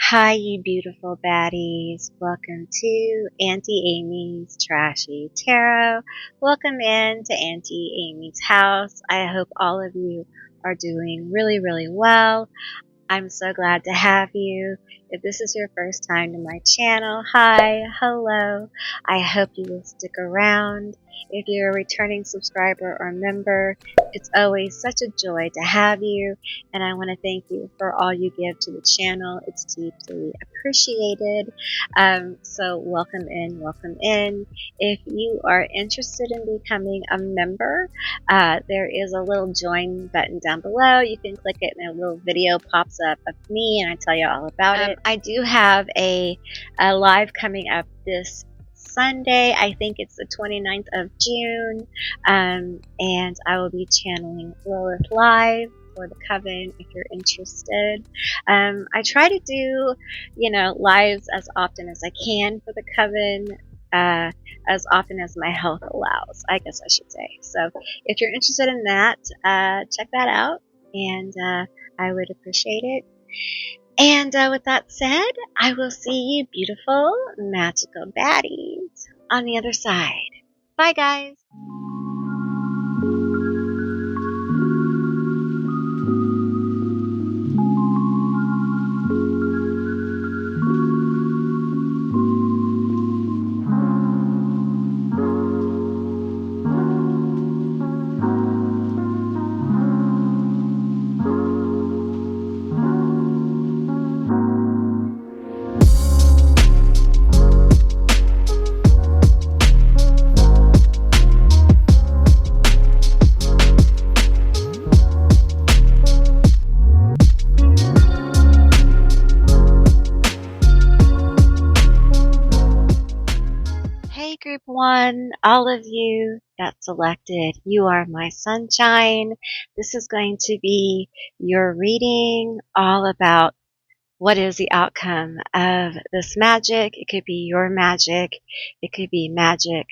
Hi, you beautiful baddies. Welcome to Auntie Amy's Trashy Tarot. Welcome in to Auntie Amy's house. I hope all of you are doing really, really well. I'm so glad to have you. If this is your first time to my channel, hi, hello. I hope you will stick around. If you're a returning subscriber or member, it's always such a joy to have you, and I want to thank you for all you give to the channel. It's deeply appreciated. So welcome in, welcome in. If you are interested in becoming a member, there is a little join button down below. You can click it and a little video pops up of me and I tell you all about it. I do have a live coming up this Sunday. I think it's the 29th of June, and I will be channeling Lilith live for the coven if you're interested. I try to do, lives as often as I can for the coven, as often as my health allows, I guess I should say. So if you're interested in that, check that out, and I would appreciate it. And with that said, I will see you beautiful, magical baddies on the other side. Bye, guys. Hey, group one, all of you that selected, you are my sunshine. This is going to be your reading all about what is the outcome of this magic. It could be your magic. It could be magic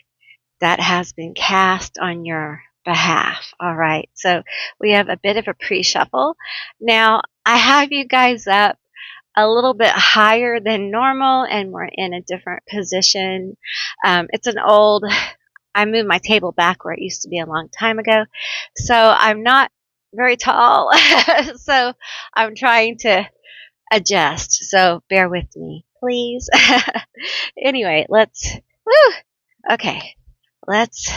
that has been cast on your behalf. All right. So we have a bit of a pre-shuffle. Now I have you guys up a little bit higher than normal, and we're in a different position. It's an old, I moved my table back where it used to be a long time ago. So I'm not very tall. So I'm trying to adjust. So bear with me, please. Anyway, okay, let's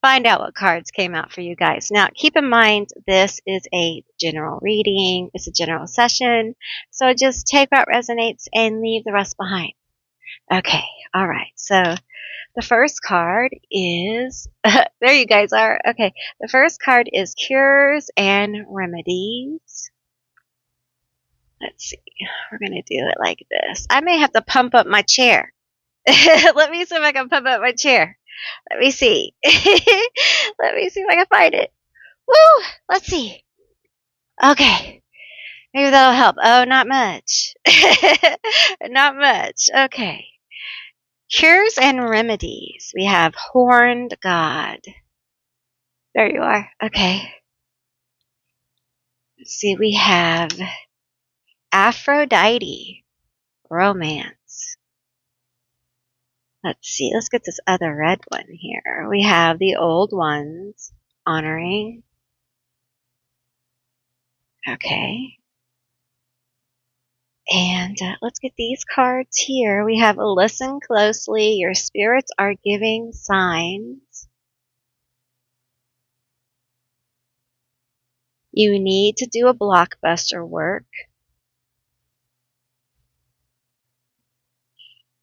find out what cards came out for you guys. Now, keep in mind, this is a general reading. It's a general session. So just take what resonates and leave the rest behind. Okay. All right. So the first card is, there you guys are. Okay. The first card is Cures and Remedies. Let's see. We're going to do it like this. I may have to pump up my chair. Let me see if I can pump up my chair. Let me see. Let me see if I can find it. Woo! Let's see. Okay. Maybe that'll help. Oh, not much. Not much. Okay. Cures and remedies. We have Horned God. There you are. Okay. Let's see. We have Aphrodite. Romance. Let's see. Let's get this other red one here. We have the old ones. Honoring. Okay. And let's get these cards here. We have Listen Closely. Your spirits are giving signs. You need to do a blockbuster work.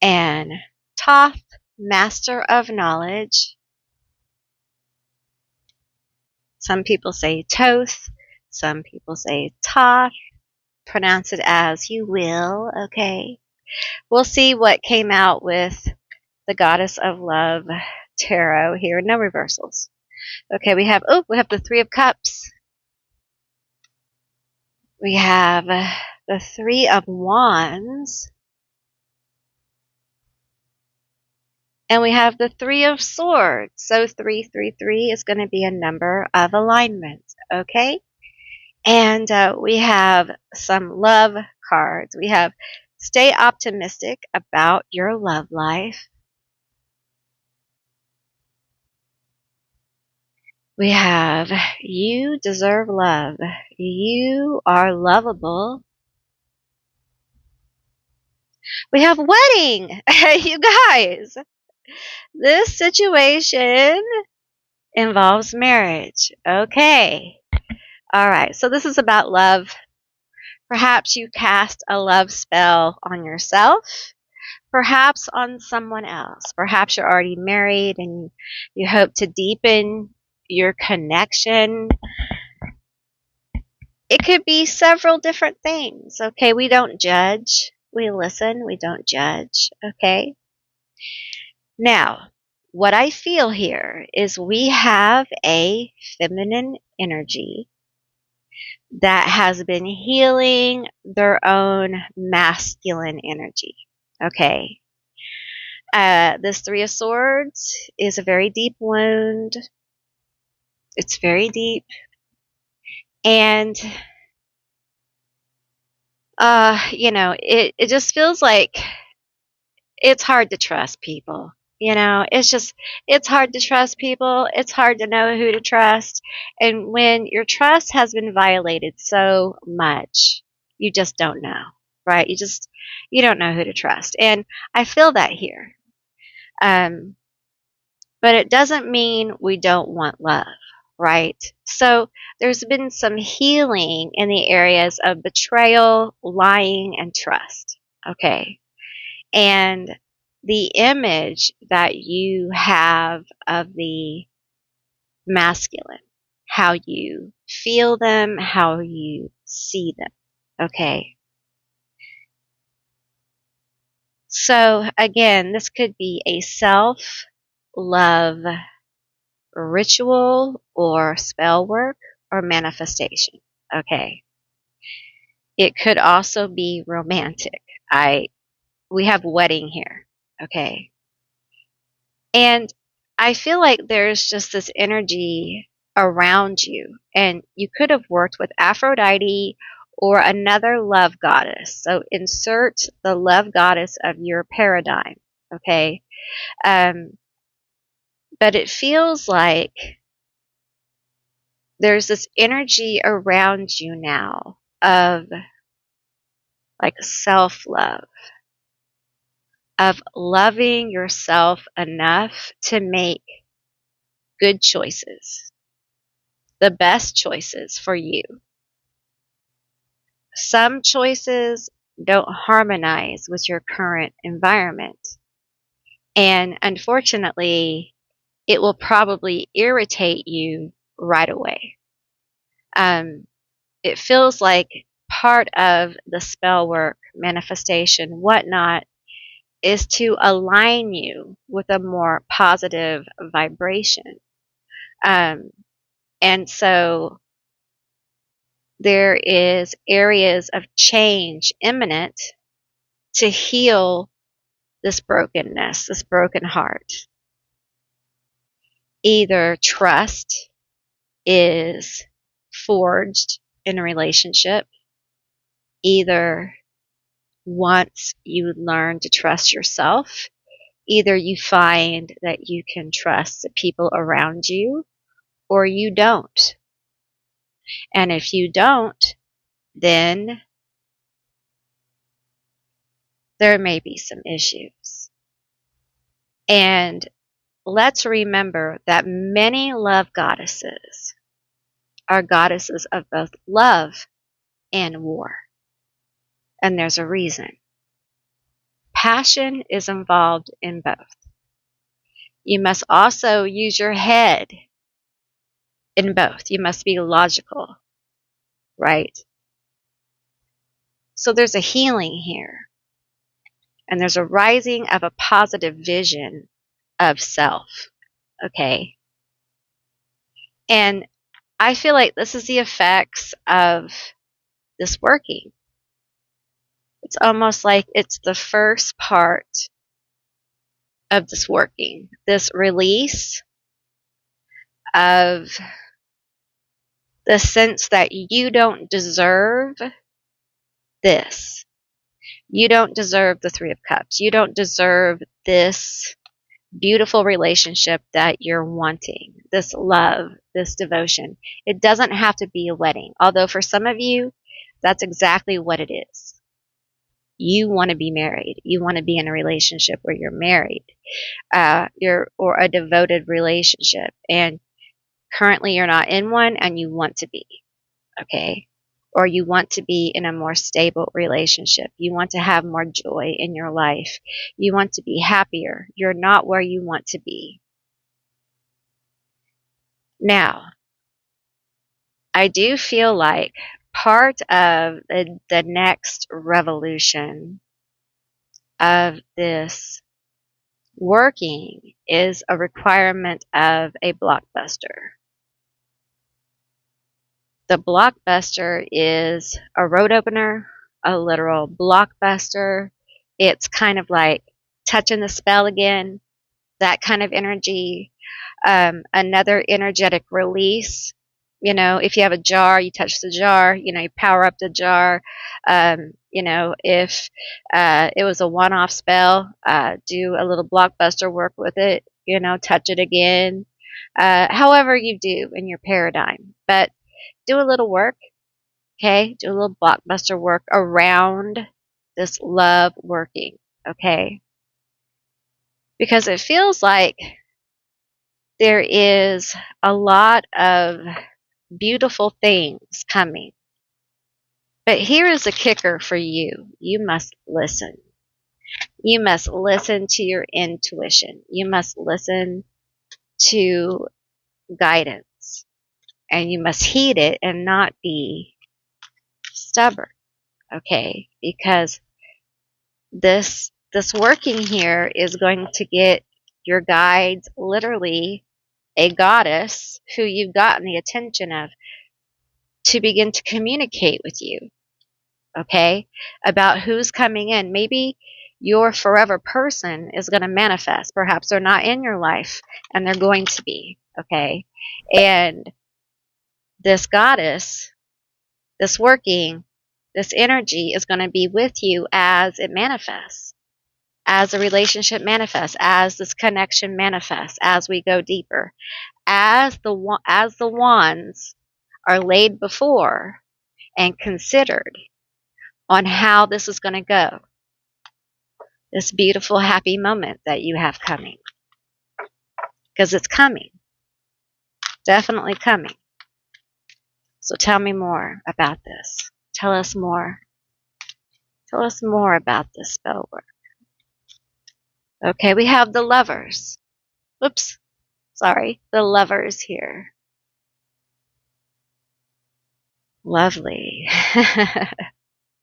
And Thoth, Master of Knowledge. Some people say Toth. Some people say Thoth. Pronounce it as you will, okay? We'll see what came out with the Goddess of Love Tarot here. No reversals. Okay, we have the Three of Cups. We have the Three of Wands. And we have the Three of Swords. So 333 is going to be a number of alignment, okay? And we have some love cards. We have Stay optimistic about your love life. We have, you deserve love. You are lovable. We have wedding. You guys, this situation involves marriage. Okay. All right. So this is about love. Perhaps you cast a love spell on yourself, perhaps on someone else. Perhaps you're already married and you hope to deepen your connection. It could be several different things. Okay. We don't judge. We listen. We don't judge. Okay. Now, what I feel here is we have a feminine energy that has been healing their own masculine energy. Okay. This Three of Swords is a very deep wound. It's very deep. And, it just feels like it's hard to trust people. It's hard to trust people. It's hard to know who to trust. And when your trust has been violated so much, you just don't know, right? You don't know who to trust. And I feel that here. But it doesn't mean we don't want love, right? So there's been some healing in the areas of betrayal, lying, and trust. Okay. And the image that you have of the masculine, how you feel them, how you see them. Okay. So again, this could be a self-love ritual or spell work or manifestation. Okay. It could also be romantic. We have wedding here. Okay. And I feel like there's just this energy around you, and you could have worked with Aphrodite or another love goddess. So insert the love goddess of your paradigm. Okay. But it feels like there's this energy around you now of like self-love, of loving yourself enough to make good choices, the best choices for you. Some choices don't harmonize with your current environment. And unfortunately, it will probably irritate you right away. It feels like part of the spell work, manifestation, whatnot, is to align you with a more positive vibration. And so there is areas of change imminent to heal this brokenness, this broken heart. Either trust is forged in a relationship, either once you learn to trust yourself, either you find that you can trust the people around you or you don't. And if you don't, then there may be some issues. And let's remember that many love goddesses are goddesses of both love and war. And there's a reason. Passion is involved in both. You must also use your head in both. You must be logical, right? So there's a healing here. And there's a rising of a positive vision of self. Okay. And I feel like this is the effects of this working. It's almost like it's the first part of this working, this release of the sense that you don't deserve this. You don't deserve the Three of Cups. You don't deserve this beautiful relationship that you're wanting, this love, this devotion. It doesn't have to be a wedding, although for some of you, that's exactly what it is. You want to be married. You want to be in a relationship where you're married, or a devoted relationship, and currently you're not in one and you want to be, okay? Or you want to be in a more stable relationship. You want to have more joy in your life. You want to be happier. You're not where you want to be. Now, I do feel like part of the next revolution of this working is a requirement of a blockbuster. The blockbuster is a road opener, a literal blockbuster. It's kind of like touching the spell again, that kind of energy. Another energetic release. You know, if you have a jar, you touch the jar, you know, you power up the jar. You know, if it was a one-off spell, do a little blockbuster work with it, you know, touch it again. However you do in your paradigm. But do a little work, okay? Do a little blockbuster work around this love working, okay? Because it feels like there is a lot of beautiful things coming. But here is a kicker for you. You must listen. You must listen to your intuition. You must listen to guidance. And you must heed it and not be stubborn, okay? Because this working here is going to get your guides, literally a goddess who you've gotten the attention of, to begin to communicate with you, okay, about who's coming in. Maybe your forever person is going to manifest. Perhaps they're not in your life and they're going to be, okay? And this goddess, this working, this energy is going to be with you as it manifests, as the relationship manifests, as this connection manifests, as we go deeper, as the wands are laid before and considered on how this is going to go. This beautiful, happy moment that you have coming. Because it's coming. Definitely coming. So tell me more about this. Tell us more. Tell us more about this spell work. Okay, we have the lovers. Oops. Sorry. The lovers here. Lovely.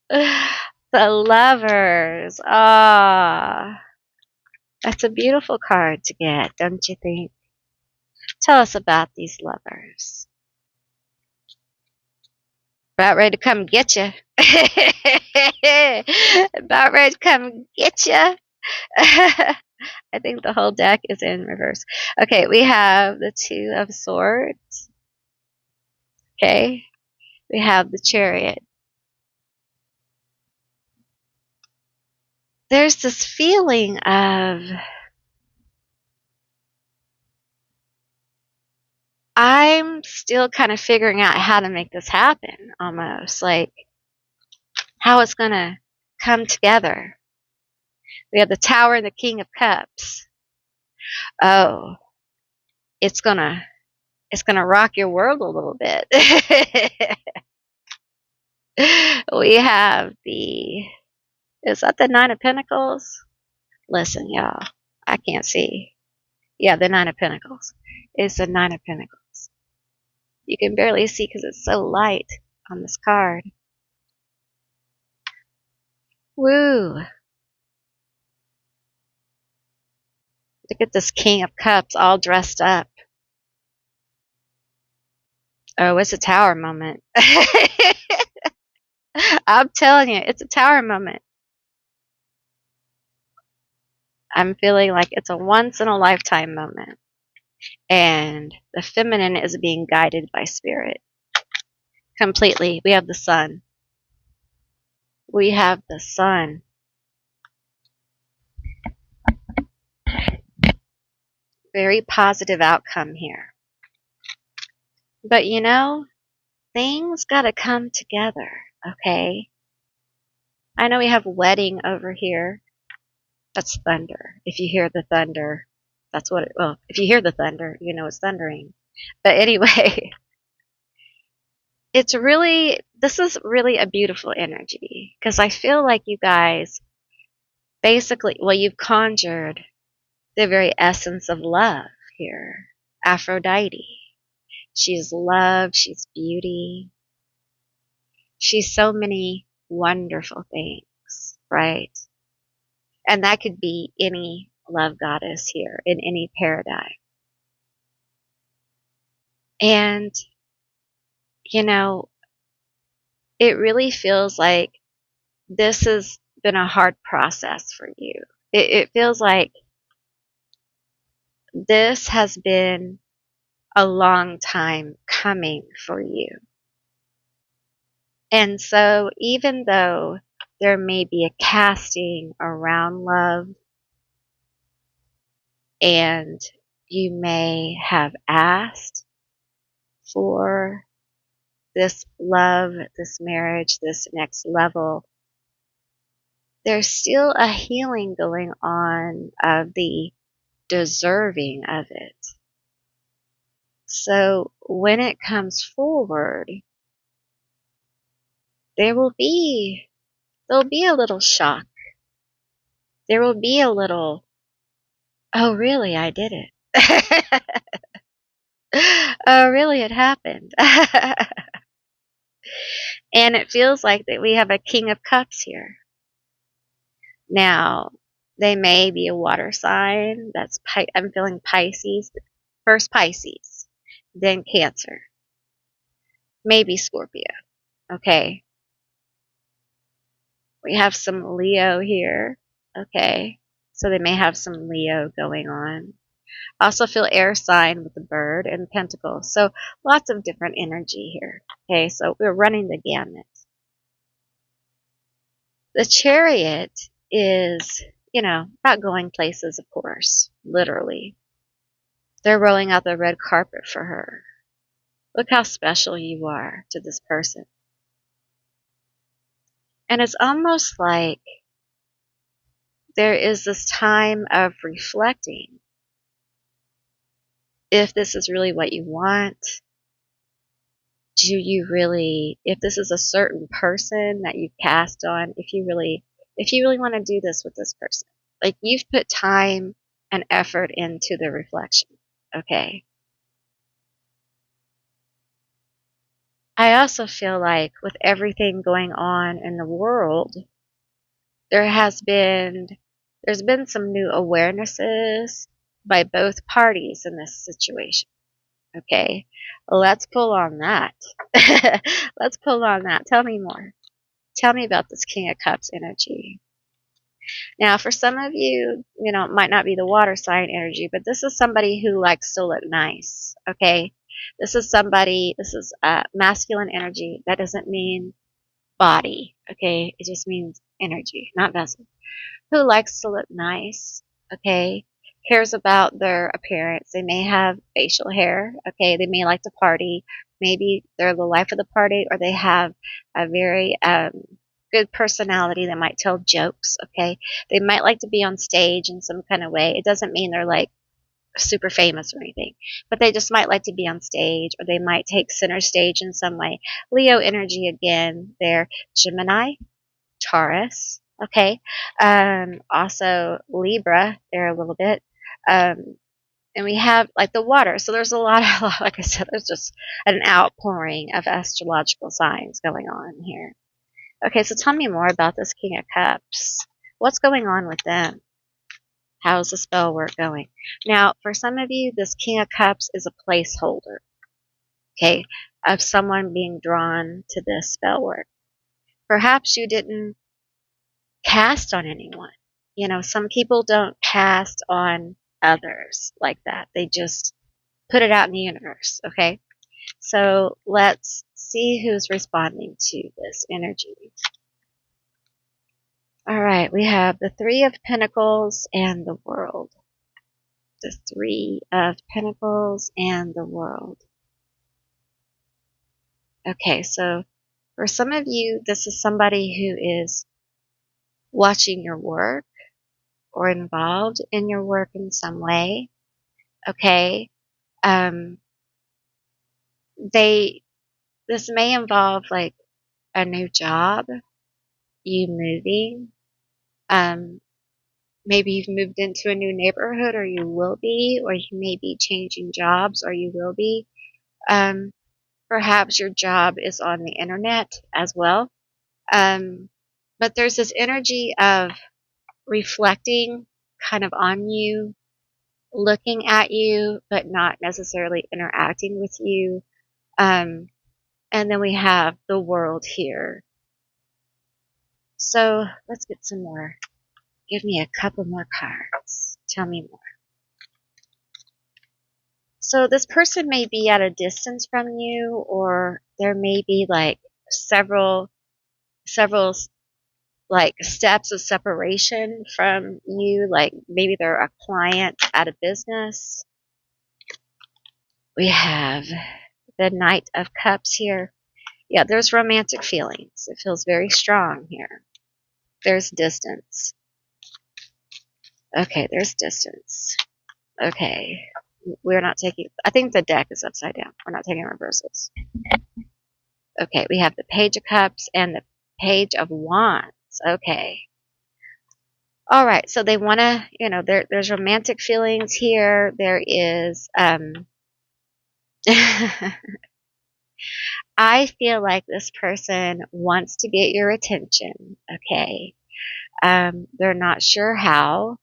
The lovers. Ah. That's a beautiful card to get, don't you think? Tell us about these lovers. About ready to come get you. About ready to come get you. I think the whole deck is in reverse. Okay, we have the Two of Swords. Okay, we have the Chariot. There's this feeling of, I'm still kind of figuring out how to make this happen, almost. Like, how it's going to come together. We have the Tower and the King of Cups. Oh, it's gonna rock your world a little bit. We have is that the Nine of Pentacles? Listen, y'all, I can't see. Yeah, the Nine of Pentacles. It's the Nine of Pentacles. You can barely see because it's so light on this card. Woo! Look at this King of Cups all dressed up. Oh, it's a tower moment. I'm telling you, it's a tower moment. I'm feeling like it's a once in a lifetime moment. And the feminine is being guided by spirit. Completely. We have the sun. We have the Sun. Very positive outcome here. But you know, things gotta come together, okay? I know we have wedding over here. That's thunder. If you hear the thunder, that's what well, if you hear the thunder, you know it's thundering. But anyway, this is really a beautiful energy because I feel like you guys basically, well, you've conjured the very essence of love here. Aphrodite. She's love, she's beauty, she's so many wonderful things, right? And that could be any love goddess here in any paradigm. And, you know, it really feels like this has been a hard process for you. It feels like this has been a long time coming for you. And so even though there may be a casting around love and you may have asked for this love, this marriage, this next level, there's still a healing going on of the deserving of it. So when it comes forward, there'll be a little shock. There will be a little, oh really, I did it. Oh really, it happened. And it feels like that we have a King of Cups here. Now, they may be a water sign. I'm feeling Pisces. First Pisces, then Cancer, maybe Scorpio. Okay. We have some Leo here. Okay. So they may have some Leo going on. I also feel air sign with the bird and pentacles. So lots of different energy here. Okay. So we're running the gamut. The Chariot is, about going places, of course, literally. They're rolling out the red carpet for her. Look how special you are to this person. And it's almost like there is this time of reflecting. If this is really what you want, if this is a certain person that you've cast on, if you really want to do this with this person, like you've put time and effort into the reflection. Okay. I also feel like with everything going on in the world, there's been some new awarenesses by both parties in this situation. Okay, let's pull on that. Let's pull on that. Tell me more. Tell me about this King of Cups energy. Now, for some of you, it might not be the water sign energy, but this is somebody who likes to look nice. Okay, this is masculine energy. That doesn't mean body. Okay, it just means energy, not vessel. Who likes to look nice, okay, cares about their appearance. They may have facial hair, okay, they may like to party. Maybe they're the life of the party, or they have a very good personality. They might tell jokes, okay. They might like to be on stage in some kind of way. It doesn't mean they're like super famous or anything, but they just might like to be on stage, or they might take center stage in some way. Leo energy again, they're Gemini, Taurus, okay, also Libra there a little bit, and we have like the water. So there's a lot of, like I said, there's just an outpouring of astrological signs going on here. Okay, so tell me more about this King of Cups. What's going on with them? How's the spell work going? Now, for some of you, this King of Cups is a placeholder, okay, of someone being drawn to this spell work. Perhaps you didn't cast on anyone. Some people don't cast on others like that. They just put it out in the universe, okay? So let's see who's responding to this energy. All right, we have the Three of Pentacles and the World. The Three of Pentacles and the World. Okay, so for some of you, this is somebody who is watching your work or involved in your work in some way. Okay, this may involve like a new job, you moving, maybe you've moved into a new neighborhood, or you will be, or you may be changing jobs, or you will be. Perhaps your job is on the internet as well. But there's this energy of reflecting kind of on you, looking at you, but not necessarily interacting with you. And then we have the World here. So let's get some more. Give me a couple more cards. Tell me more. So this person may be at a distance from you, or there may be like several like steps of separation from you. Like maybe they're a client at a business. We have the Knight of Cups here. Yeah, there's romantic feelings. It feels very strong here. There's distance. Okay, there's distance. Okay. We're not taking, I think the deck is upside down. We're not taking reversals. Okay, we have the Page of Cups and the Page of Wands. Okay. All right, so they want to, there's romantic feelings here. There is, I feel like this person wants to get your attention. Okay. They're not sure how.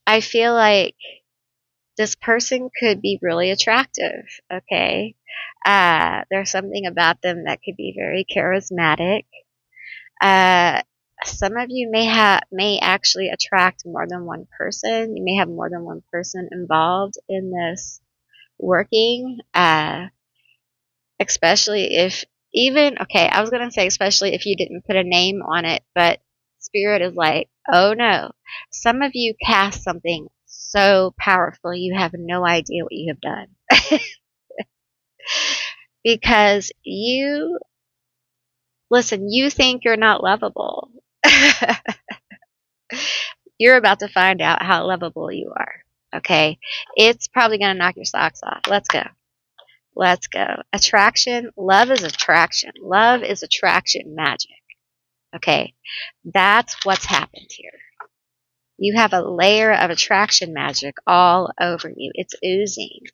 I feel like this person could be really attractive. Okay. There's something about them that could be very charismatic. Some of you may actually attract more than one person. You may have more than one person involved in this working, especially if I was going to say especially if you didn't put a name on it, but Spirit is like, oh no, some of you cast something so powerful you have no idea what you have done. Because you think you're not lovable. You're about to find out how lovable you are. Okay? It's probably going to knock your socks off. Let's go. Let's go. Attraction. Love is attraction. Love is attraction magic. Okay? That's what's happened here. You have a layer of attraction magic all over you. It's oozing.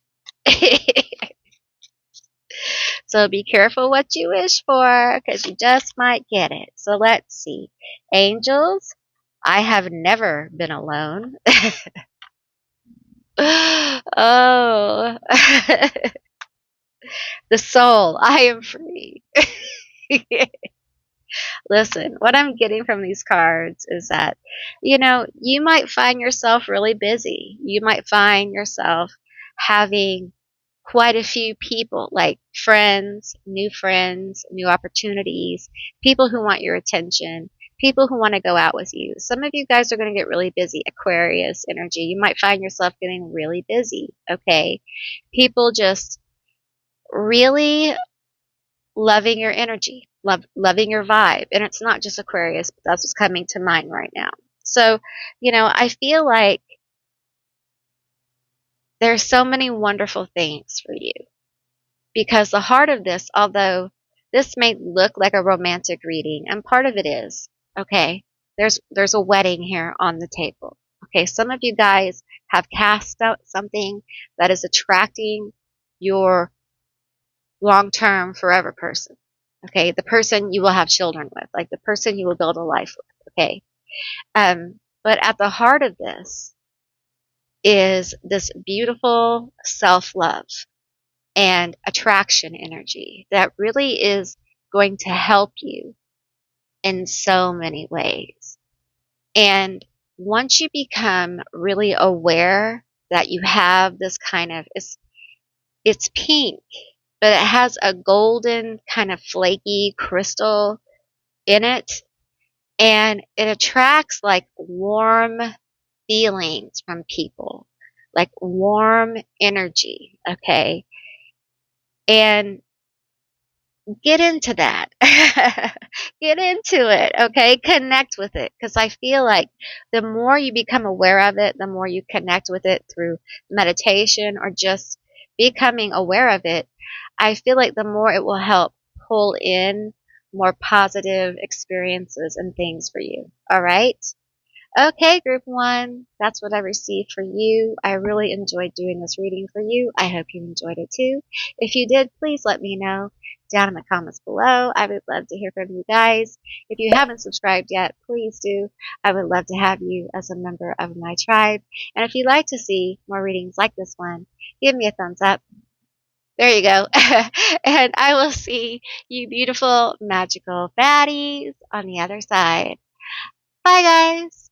So be careful what you wish for, because you just might get it. So let's see. Angels, I have never been alone. Oh. The soul, I am free. Listen, what I'm getting from these cards is that, you might find yourself really busy. You might find yourself having quite a few people, like friends, new opportunities, people who want your attention, people who want to go out with you. Some of you guys are going to get really busy. Aquarius energy. You might find yourself getting really busy. Okay. People just really loving your energy, loving your vibe. And it's not just Aquarius, but that's what's coming to mind right now. So, I feel like there's so many wonderful things for you. Because the heart of this, although this may look like a romantic reading, and part of it is, okay, there's a wedding here on the table. Okay, some of you guys have cast out something that is attracting your long-term forever person. Okay, the person you will have children with, like the person you will build a life with. Okay, but at the heart of this is this beautiful self-love and attraction energy that really is going to help you in so many ways. And once you become really aware that you have this kind of, it's pink, but it has a golden kind of flaky crystal in it, and it attracts like warm feelings from people, like warm energy, okay? And get into that. Get into it, okay? Connect with it. Because I feel like the more you become aware of it, the more you connect with it through meditation or just becoming aware of it, I feel like the more it will help pull in more positive experiences and things for you. All right? Okay, group one, that's what I received for you. I really enjoyed doing this reading for you. I hope you enjoyed it too. If you did, please let me know down in the comments below. I would love to hear from you guys. If you haven't subscribed yet, please do. I would love to have you as a member of my tribe. And if you'd like to see more readings like this one, give me a thumbs up. There you go. And I will see you beautiful, magical baddies on the other side. Bye, guys.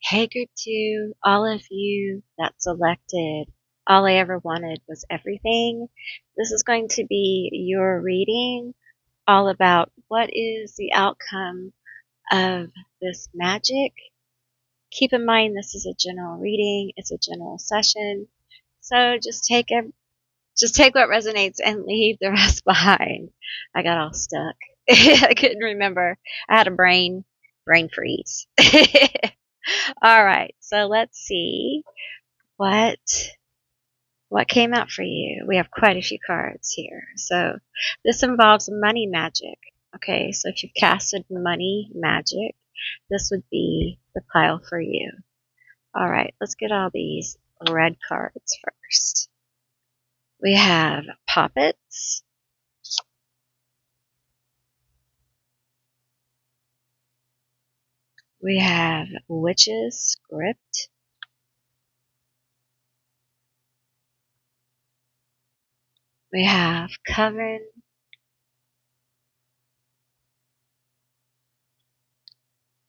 Hey, group two, all of you that selected All I Ever Wanted Was Everything. This is going to be your reading all about what is the outcome of this magic. Keep in mind this is a general reading, it's a general session. So just take what resonates and leave the rest behind. I got all stuck. I couldn't remember. I had a brain freeze. All right, so let's see what came out for you. We have quite a few cards here. So this involves money magic. Okay, so if you've casted money magic, this would be the pile for you. All right, let's get all these red cards first. We have puppets. We have witches script. We have coven.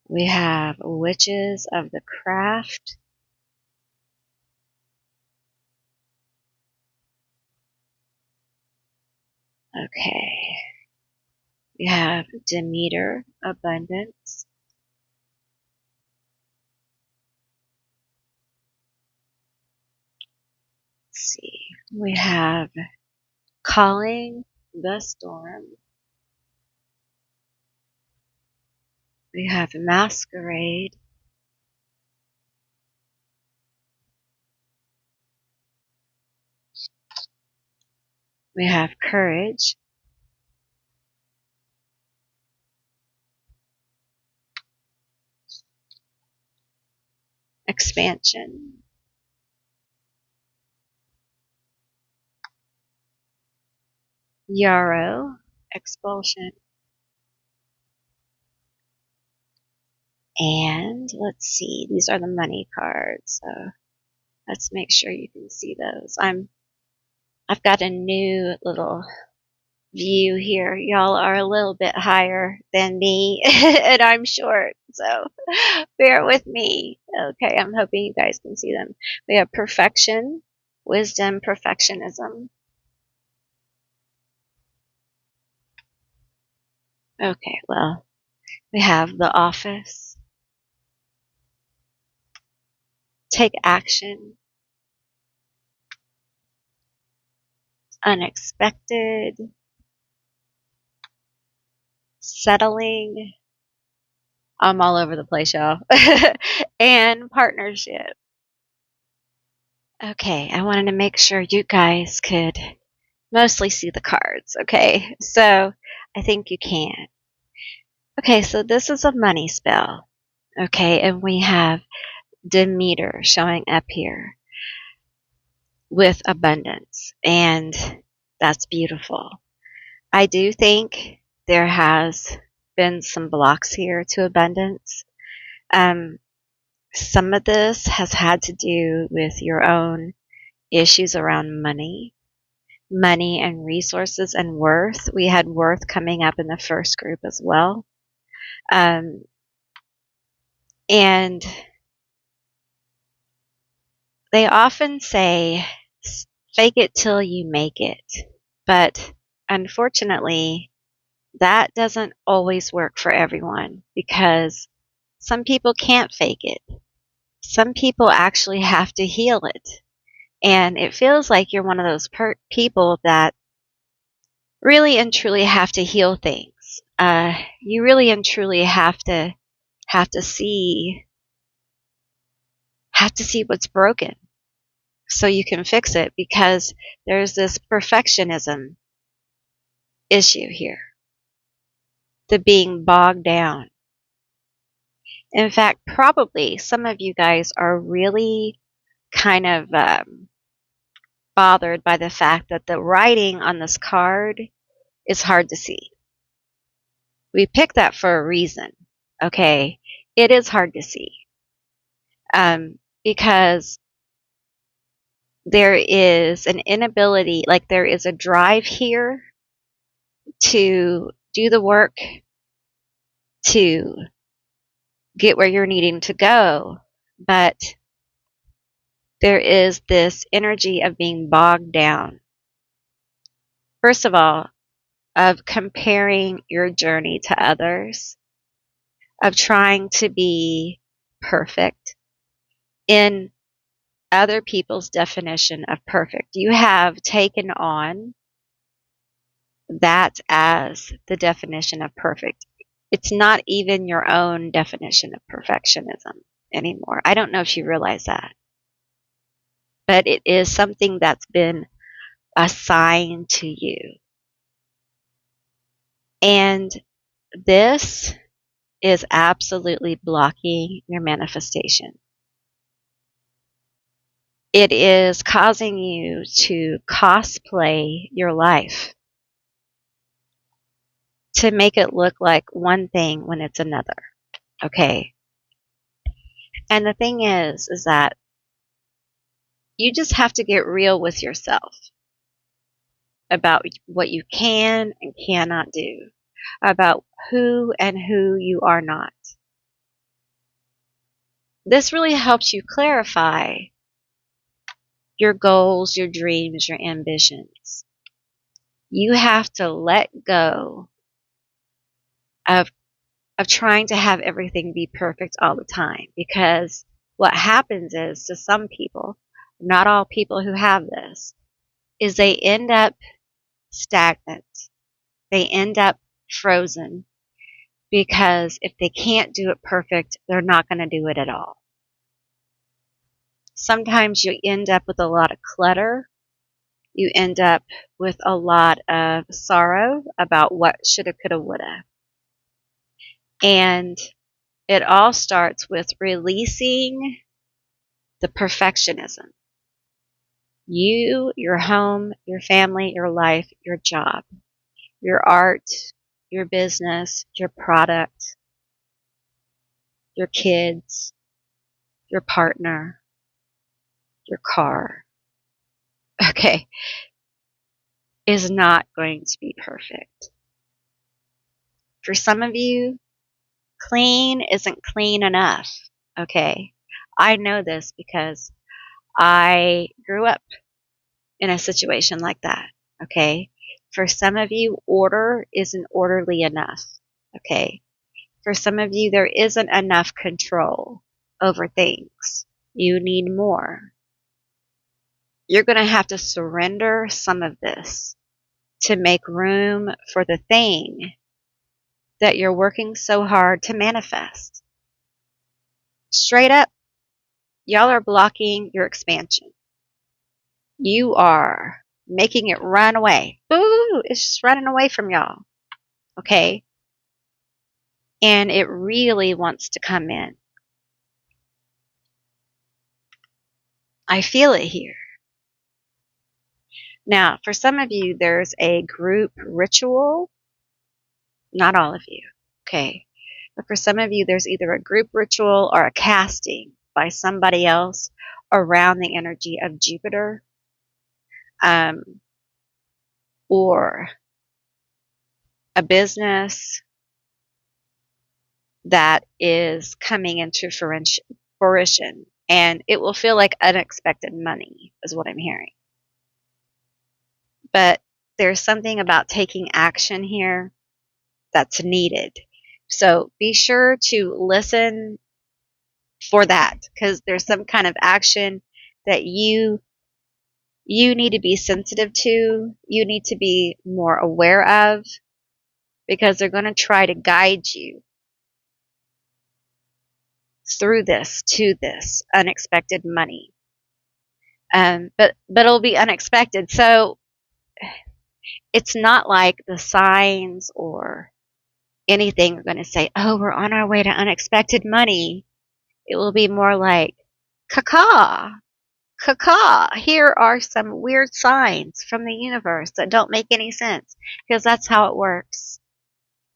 We have witches of the craft. Okay. We have Demeter, abundance. Let's see. We have calling the storm. We have masquerade. We have courage. Expansion. Yarrow, expulsion. And let's see, these are the money cards. So let's make sure you can see those. I've got a new little view here. Y'all are a little bit higher than me, and I'm short, so bear with me. Okay, I'm hoping you guys can see them. We have perfection, wisdom, perfectionism. Okay, well, we have the office, take action, unexpected, settling. I'm all over the place, y'all. And partnership. Okay, I wanted to make sure you guys could mostly see the cards, okay? So I think you can. Okay, so this is a money spell, okay? And we have Demeter showing up here with abundance, and that's beautiful. I do think there has been some blocks here to abundance. Some of this has had to do with your own issues around money and resources and worth. We had worth coming up in the first group as well. And they often say, fake it till you make it. But unfortunately, That doesn't always work for everyone because some people can't fake it. Some people actually have to heal it. And it feels like you're one of those people that really and truly have to heal things. You really and truly have to see what's broken so you can fix it, because there's this perfectionism issue here, the being bogged down. In fact, probably some of you guys are really kind of bothered by the fact that the writing on this card is hard to see. We picked that for a reason, okay? It is hard to see because there is an inability, like there is a drive here to do the work, to get where you're needing to go, but there is this energy of being bogged down. First of all, of comparing your journey to others, of trying to be perfect in other people's definition of perfect. You have taken on that as the definition of perfect. It's not even your own definition of perfectionism anymore. I don't know if you realize that, but it is something that's been assigned to you. And this is absolutely blocking your manifestation. It is causing you to cosplay your life, to make it look like one thing when it's another. Okay. And the thing is that you just have to get real with yourself about what you can and cannot do, about who and who you are not. This really helps you clarify your goals, your dreams, your ambitions. You have to let go of trying to have everything be perfect all the time, because what happens is, to some people, not all people who have this, is they end up stagnant. They end up frozen, because if they can't do it perfect, they're not going to do it at all. Sometimes you end up with a lot of clutter. You end up with a lot of sorrow about what shoulda, coulda, woulda. And it all starts with releasing the perfectionism. You, your home, your family, your life, your job, your art, your business, your product, your kids, your partner, your car, okay, is not going to be perfect. For some of you, clean isn't clean enough, okay? I know this because I grew up in a situation like that, okay? For some of you, order isn't orderly enough, okay? For some of you, there isn't enough control over things. You need more. You're going to have to surrender some of this to make room for the thing that you're working so hard to manifest. Straight up, y'all are blocking your expansion. You are making it run away. Ooh, it's just running away from y'all. Okay? And it really wants to come in. I feel it here. Now, for some of you, there's a group ritual. Not all of you. Okay? But for some of you, there's either a group ritual or a casting by somebody else around the energy of Jupiter, or a business that is coming into fruition, and it will feel like unexpected money is what I'm hearing. But there's something about taking action here that's needed. So be sure to listen for that, because there's some kind of action that you need to be sensitive to, you need to be more aware of, because they're going to try to guide you through this to this unexpected money. But it'll be unexpected. So it's not like the signs or anything are going to say, oh, we're on our way to unexpected money. It will be more like, caca, caca, here are some weird signs from the universe that don't make any sense, because that's how it works.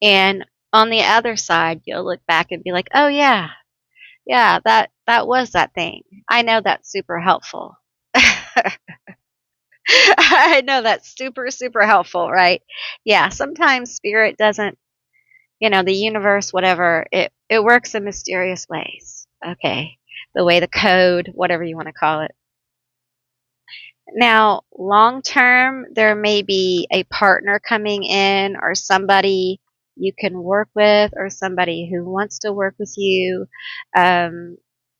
And on the other side, you'll look back and be like, oh yeah, that was that thing. I know that's super helpful. I know that's super, super helpful, right? Yeah, sometimes spirit doesn't, the universe, whatever, it works in mysterious ways. Okay. The way the code, whatever you want to call it. Now, long term, there may be a partner coming in, or somebody you can work with, or somebody who wants to work with you,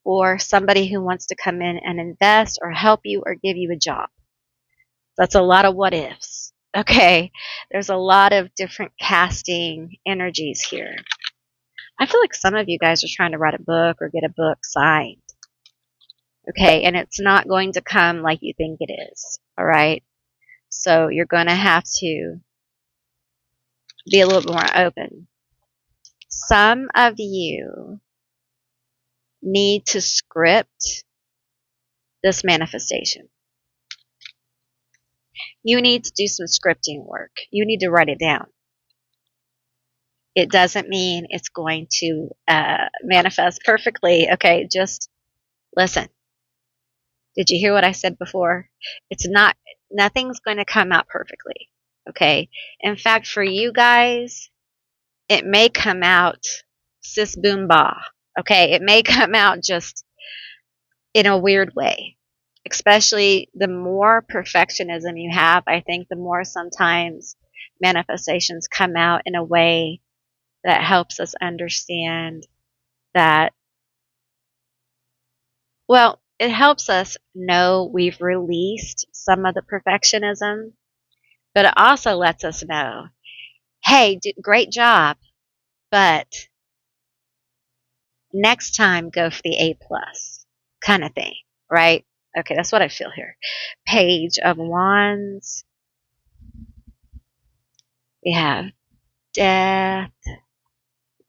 or somebody who wants to come in and invest or help you or give you a job. That's a lot of what ifs. Okay. There's a lot of different casting energies here. I feel like some of you guys are trying to write a book or get a book signed. Okay. And it's not going to come like you think it is. All right. So you're going to have to be a little bit more open. Some of you need to script this manifestation. You need to do some scripting work. You need to write it down. It doesn't mean it's going to manifest perfectly. Okay, just listen. Did you hear what I said before? Nothing's going to come out perfectly. Okay. In fact, for you guys, it may come out sis boom ba. Okay. It may come out just in a weird way. Especially the more perfectionism you have, I think the more sometimes manifestations come out in a way that helps us understand that, well, it helps us know we've released some of the perfectionism, but it also lets us know, hey, great job, but next time go for the A plus kind of thing, right? Okay, that's what I feel here. Page of Wands. We have Death.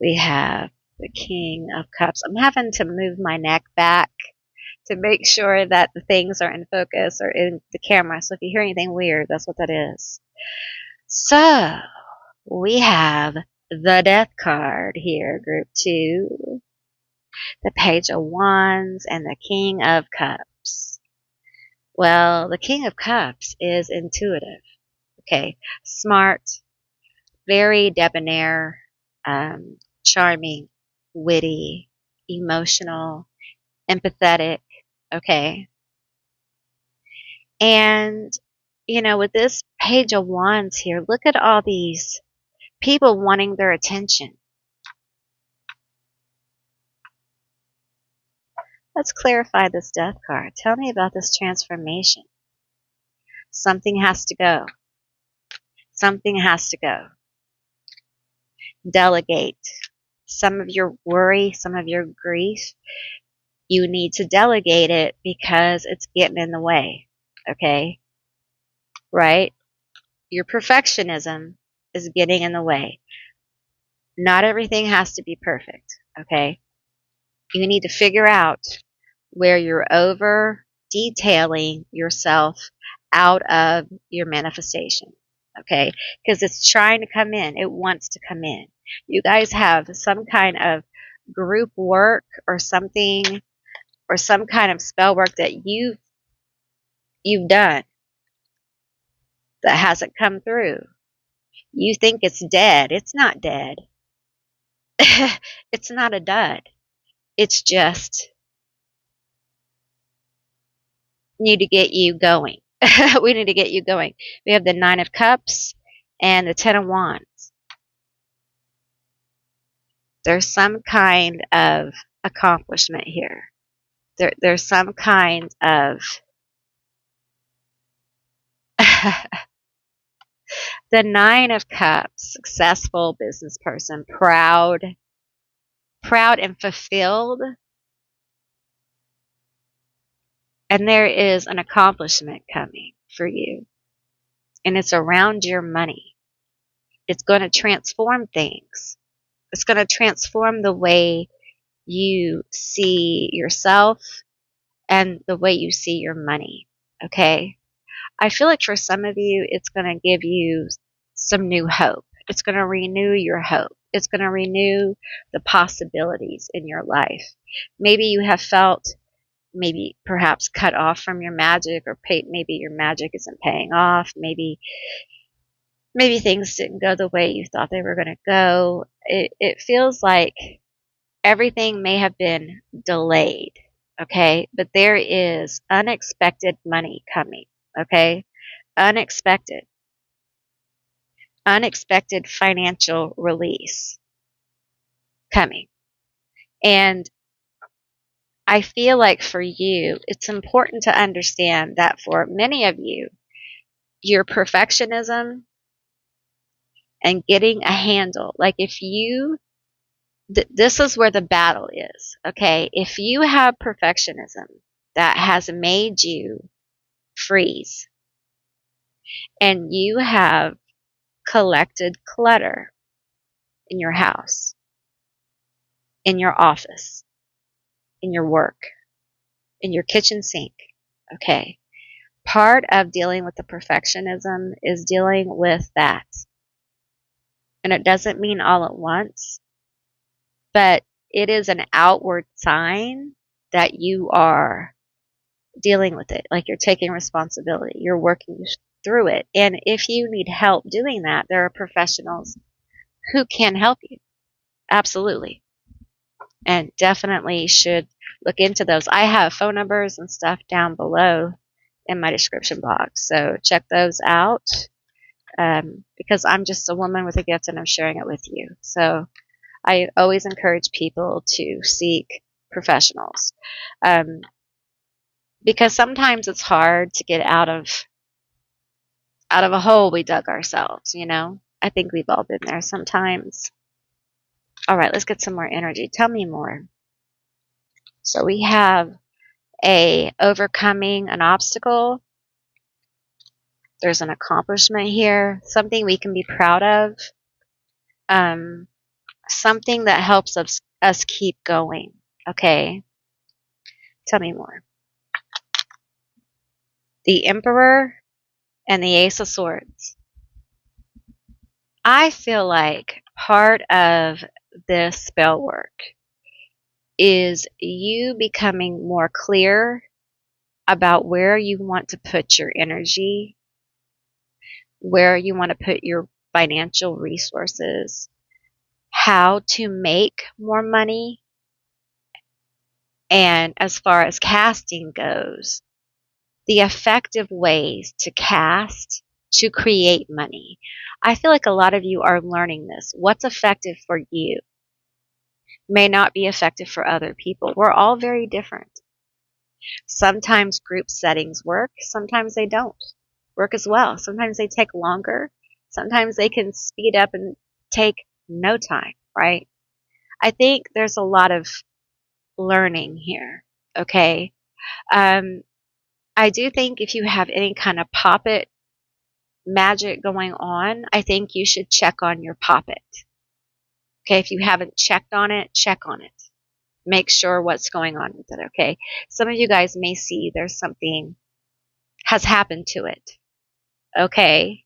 We have the King of Cups. I'm having to move my neck back to make sure that the things are in focus or in the camera. So if you hear anything weird, that's what that is. So we have the Death card here, group 2, the Page of Wands, and the King of Cups. Well, the King of Cups is intuitive, okay, smart, very debonair, charming, witty, emotional, empathetic, okay. And, with this Page of Wands here, look at all these people wanting their attention. Let's clarify this Death card. Tell me about this transformation. Something has to go. Something has to go. Delegate. Some of your worry, some of your grief, you need to delegate it because it's getting in the way. Okay? Right? Your perfectionism is getting in the way. Not everything has to be perfect. Okay? You need to figure out where you're over detailing yourself out of your manifestation. Okay? Because it's trying to come in. It wants to come in. You guys have some kind of group work or something, or some kind of spell work that you've done that hasn't come through. You think it's dead. It's not dead. It's not a dud. It's just need to get you going. We need to get you going. We have the 9 of Cups and the 10 of Wands. There's some kind of accomplishment here. There's some kind of the Nine of Cups, successful business person, proud and fulfilled. And there is an accomplishment coming for you. And it's around your money. It's going to transform things. It's going to transform the way you see yourself and the way you see your money. Okay? I feel like for some of you, it's going to give you some new hope. It's going to renew your hope. It's going to renew the possibilities in your life. Maybe you have felt maybe perhaps cut off from your magic, or maybe your magic isn't paying off. Maybe things didn't go the way you thought they were going to go. It feels like everything may have been delayed. Okay. But there is unexpected money coming. Okay. Unexpected financial release coming. And I feel like for you, it's important to understand that for many of you, your perfectionism and getting a handle, like if you, this is where the battle is, okay? If you have perfectionism that has made you freeze, and you have collected clutter in your house, in your office, in your work, in your kitchen sink, okay? Part of dealing with the perfectionism is dealing with that. And it doesn't mean all at once, but it is an outward sign that you are dealing with it. Like you're taking responsibility. You're working through it. And if you need help doing that, there are professionals who can help you. Absolutely. And definitely should look into those. I have phone numbers and stuff down below in my description box. So check those out. Because I'm just a woman with a gift and I'm sharing it with you. So I always encourage people to seek professionals. Because sometimes it's hard to get out of a hole we dug ourselves, you know? I think we've all been there sometimes. All right, let's get some more energy. Tell me more. So we have overcoming an obstacle. There's an accomplishment here, something we can be proud of, something that helps us keep going. Okay, tell me more. The Emperor and the Ace of Swords. I feel like part of this spell work is you becoming more clear about where you want to put your energy, where you want to put your financial resources, how to make more money, and as far as casting goes, the effective ways to cast to create money. I feel like a lot of you are learning this. What's effective for you may not be effective for other people. We're all very different. Sometimes group settings work, sometimes they don't work as well. Sometimes they take longer. Sometimes they can speed up and take no time, right? I think there's a lot of learning here, okay? I do think if you have any kind of poppet magic going on, I think you should check on your poppet. Okay, if you haven't checked on it, check on it. Make sure what's going on with it, okay? Some of you guys may see there's something has happened to it, okay?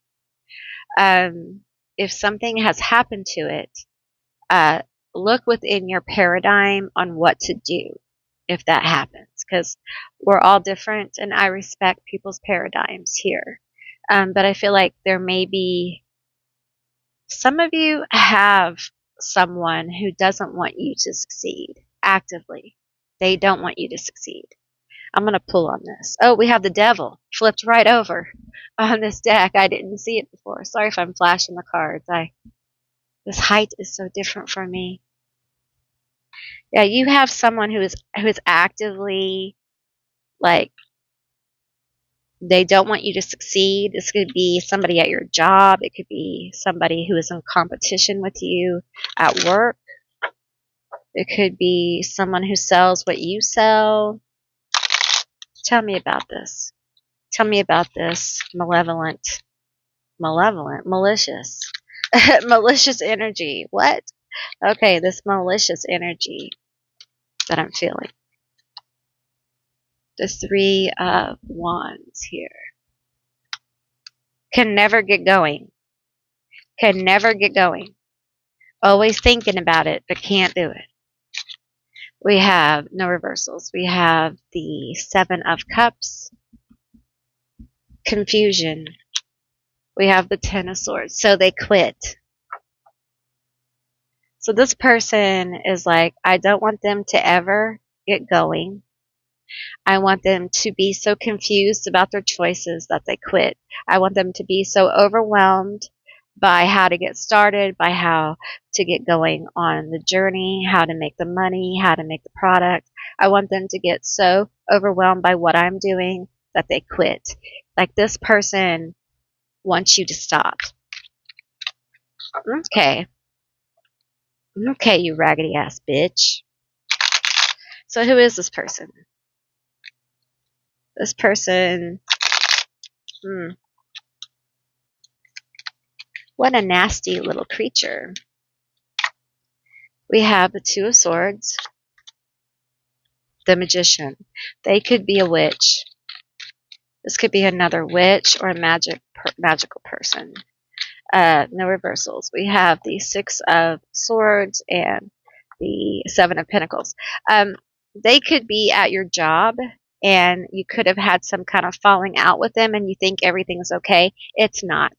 If something has happened to it, look within your paradigm on what to do if that happens, because we're all different and I respect people's paradigms here. But I feel like there may be, some of you have someone who doesn't want you to succeed actively. They don't want you to succeed. I'm going to pull on this. Oh, we have the devil flipped right over on this deck. I didn't see it before. Sorry if I'm flashing the cards. This height is so different for me. Yeah, you have someone who is actively like they don't want you to succeed. This could be somebody at your job. It could be somebody who is in competition with you at work. It could be someone who sells what you sell. Tell me about this. Tell me about this malicious, malicious energy. What? Okay, this malicious energy that I'm feeling. The Three of Wands here. Can never get going. Can never get going. Always thinking about it, but can't do it. We have no reversals. We have the Seven of Cups. Confusion. We have the Ten of Swords. So they quit. So this person is like, I don't want them to ever get going. I want them to be so confused about their choices that they quit. I want them to be so overwhelmed by how to get started, by how to get going on the journey, how to make the money, how to make the product. I want them to get so overwhelmed by what I'm doing that they quit. Like this person wants you to stop. Okay. Okay, you raggedy ass bitch. So who is this person? This person, what a nasty little creature. We have the Two of Swords, the Magician. They could be a witch. This could be another witch or a magical person. No reversals. We have the Six of Swords and the Seven of Pentacles. They could be at your job and you could have had some kind of falling out with them and you think everything's okay. It's not.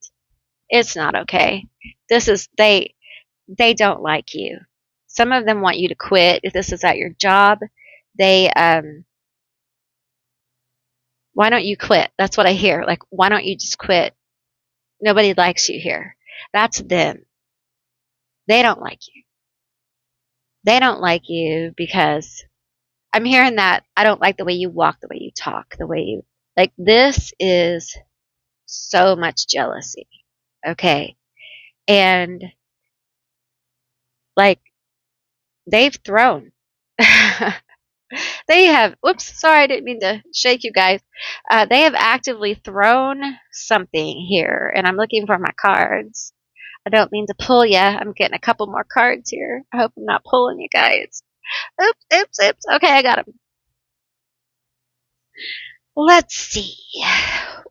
It's not okay. They don't like you. Some of them want you to quit. If this is at your job, they why don't you quit? That's what I hear. Like, why don't you just quit? Nobody likes you here. That's them. They don't like you. They don't like you because I'm hearing that I don't like the way you walk, the way you talk, the way you like this is so much jealousy. Okay. And like they've thrown they have, whoops, sorry, I didn't mean to shake you guys. They have actively thrown something here, and I'm looking for my cards. I don't mean to pull you. I'm getting a couple more cards here. I hope I'm not pulling you guys. Oops, oops, oops. Okay, I got them. Let's see.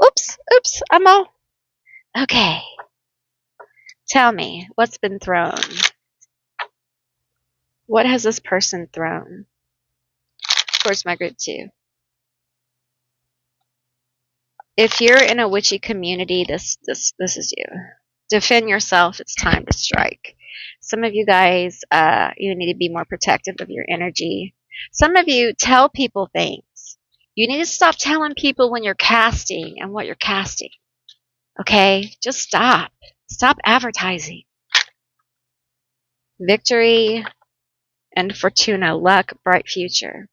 Oops, oops, I'm all. Okay. Tell me, what's been thrown? What has this person thrown? Towards my group too. If you're in a witchy community, this is you. Defend yourself. It's time to strike. Some of you guys, you need to be more protective of your energy. Some of you tell people things. You need to stop telling people when you're casting and what you're casting. Okay? Just stop. Stop advertising. Victory and Fortuna, luck, bright future.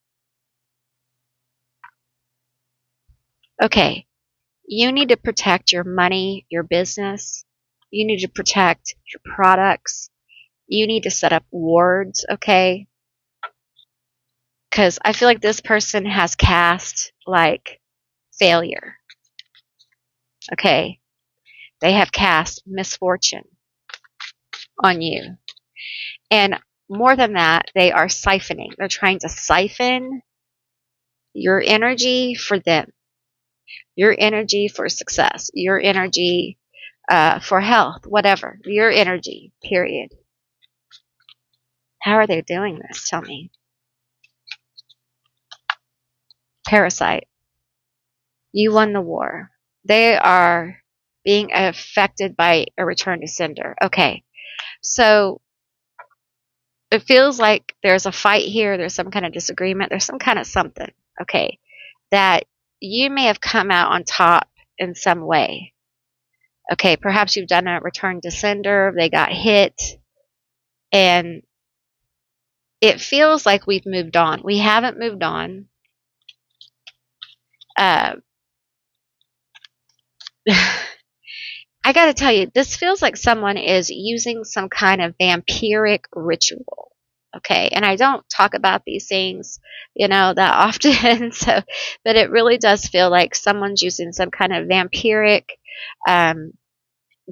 Okay. You need to protect your money, your business. You need to protect your products. You need to set up wards, okay? Because I feel like this person has cast, like, failure. Okay? They have cast misfortune on you. And more than that, they are siphoning. They're trying to siphon your energy for them. Your energy for success. Your energy for health. Whatever. Your energy, period. How are they doing this? Tell me. Parasite. You won the war. They are being affected by a return to sender. Okay. So it feels like there's a fight here. There's some kind of disagreement. There's some kind of something. Okay. That you may have come out on top in some way. Okay. Perhaps you've done a return to sender. They got hit. And it feels like we've moved on. We haven't moved on. Uh, I got to tell you, this feels like someone is using some kind of vampiric ritual. Okay. And I don't talk about these things, that often. So, but it really does feel like someone's using some kind of vampiric, um,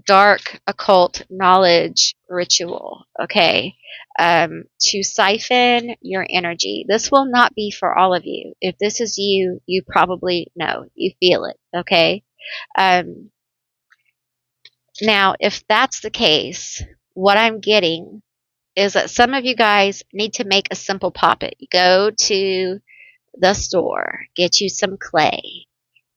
dark occult knowledge ritual. Okay. To siphon your energy. This will not be for all of you. If this is you, you probably know, you feel it. Okay. Um, Now, if that's the case, what I'm getting is that some of you guys need to make a simple poppet. Go to the store, get you some clay.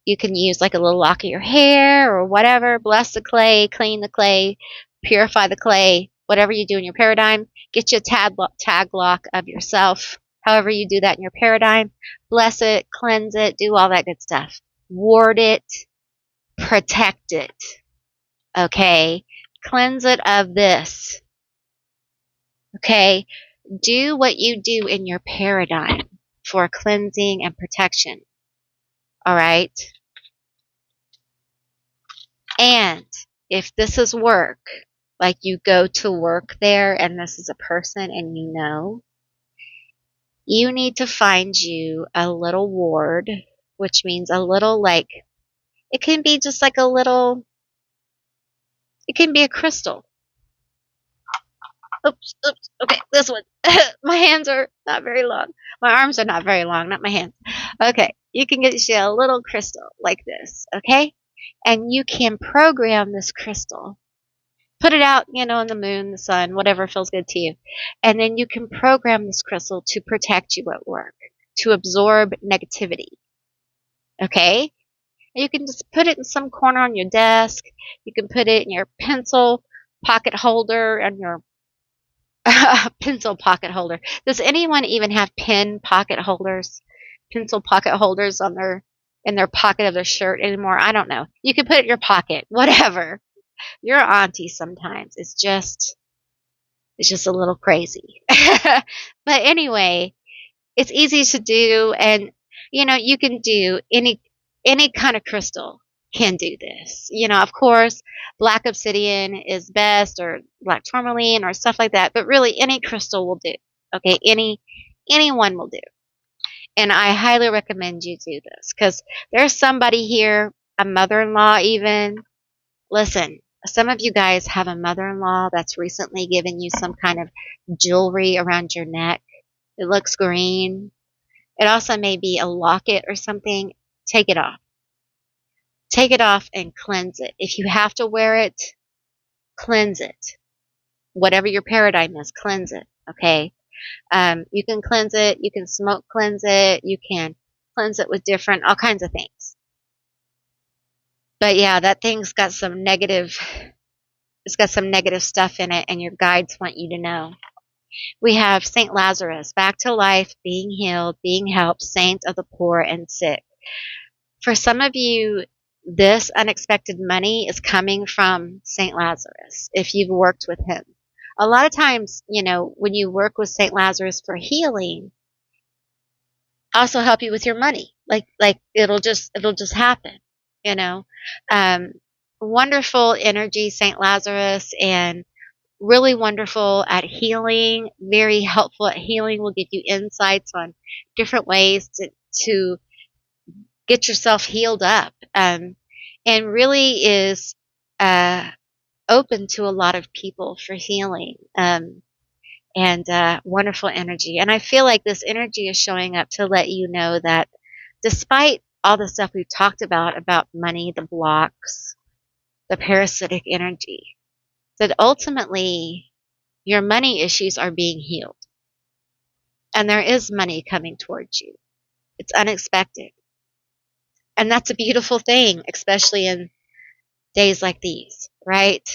You can use like a little lock of your hair or whatever. Bless the clay, clean the clay, purify the clay, whatever you do in your paradigm. Get you a tag lock of yourself, however you do that in your paradigm. Bless it, cleanse it, do all that good stuff. Ward it, protect it. Okay? Cleanse it of this. Okay? Do what you do in your paradigm for cleansing and protection. All right? And if this is work, like you go to work there and this is a person and you need to find you a little ward, which means a little it can be just like it can be a crystal. Oops. Okay, this one. My hands are not very long. My arms are not very long, not my hands. Okay, you can get you a little crystal like this, okay? And you can program this crystal. Put it out, in the moon, the sun, whatever feels good to you. And then you can program this crystal to protect you at work, to absorb negativity, okay? And you can just put it in some corner on your desk. You can put it in your pencil pocket holder and your pencil pocket holder. Does anyone even have pen pocket holders, pencil pocket holders in their pocket of their shirt anymore? I don't know. You can put it in your pocket, whatever. Your auntie sometimes it's just a little crazy. But anyway, it's easy to do, and you can do any kind of crystal can do this. Of course, black obsidian is best, or black tourmaline, or stuff like that. But really, any crystal will do. Okay, anyone will do. And I highly recommend you do this because there's somebody here, a mother-in-law even. Listen, some of you guys have a mother-in-law that's recently given you some kind of jewelry around your neck. It looks green. It also may be a locket or something. Take it off. Take it off and cleanse it. If you have to wear it, cleanse it. Whatever your paradigm is, cleanse it. Okay? You can cleanse it. You can smoke cleanse it. You can cleanse it with all kinds of things. But yeah, that thing's got it's got some negative stuff in it, and your guides want you to know. We have St. Lazarus, back to life, being healed, being helped, saint of the poor and sick. For some of you, this unexpected money is coming from St. Lazarus, if you've worked with him. A lot of times, when you work with St. Lazarus for healing, also help you with your money. Like it'll just happen, Wonderful energy, St. Lazarus, and really wonderful at healing, very helpful at healing, will give you insights on different ways to get yourself healed up, and really is open to a lot of people for healing, and wonderful energy. And I feel like this energy is showing up to let you know that despite all the stuff we've talked about money, the blocks, the parasitic energy, that ultimately your money issues are being healed. And there is money coming towards you. It's unexpected. And that's a beautiful thing, especially in days like these, right?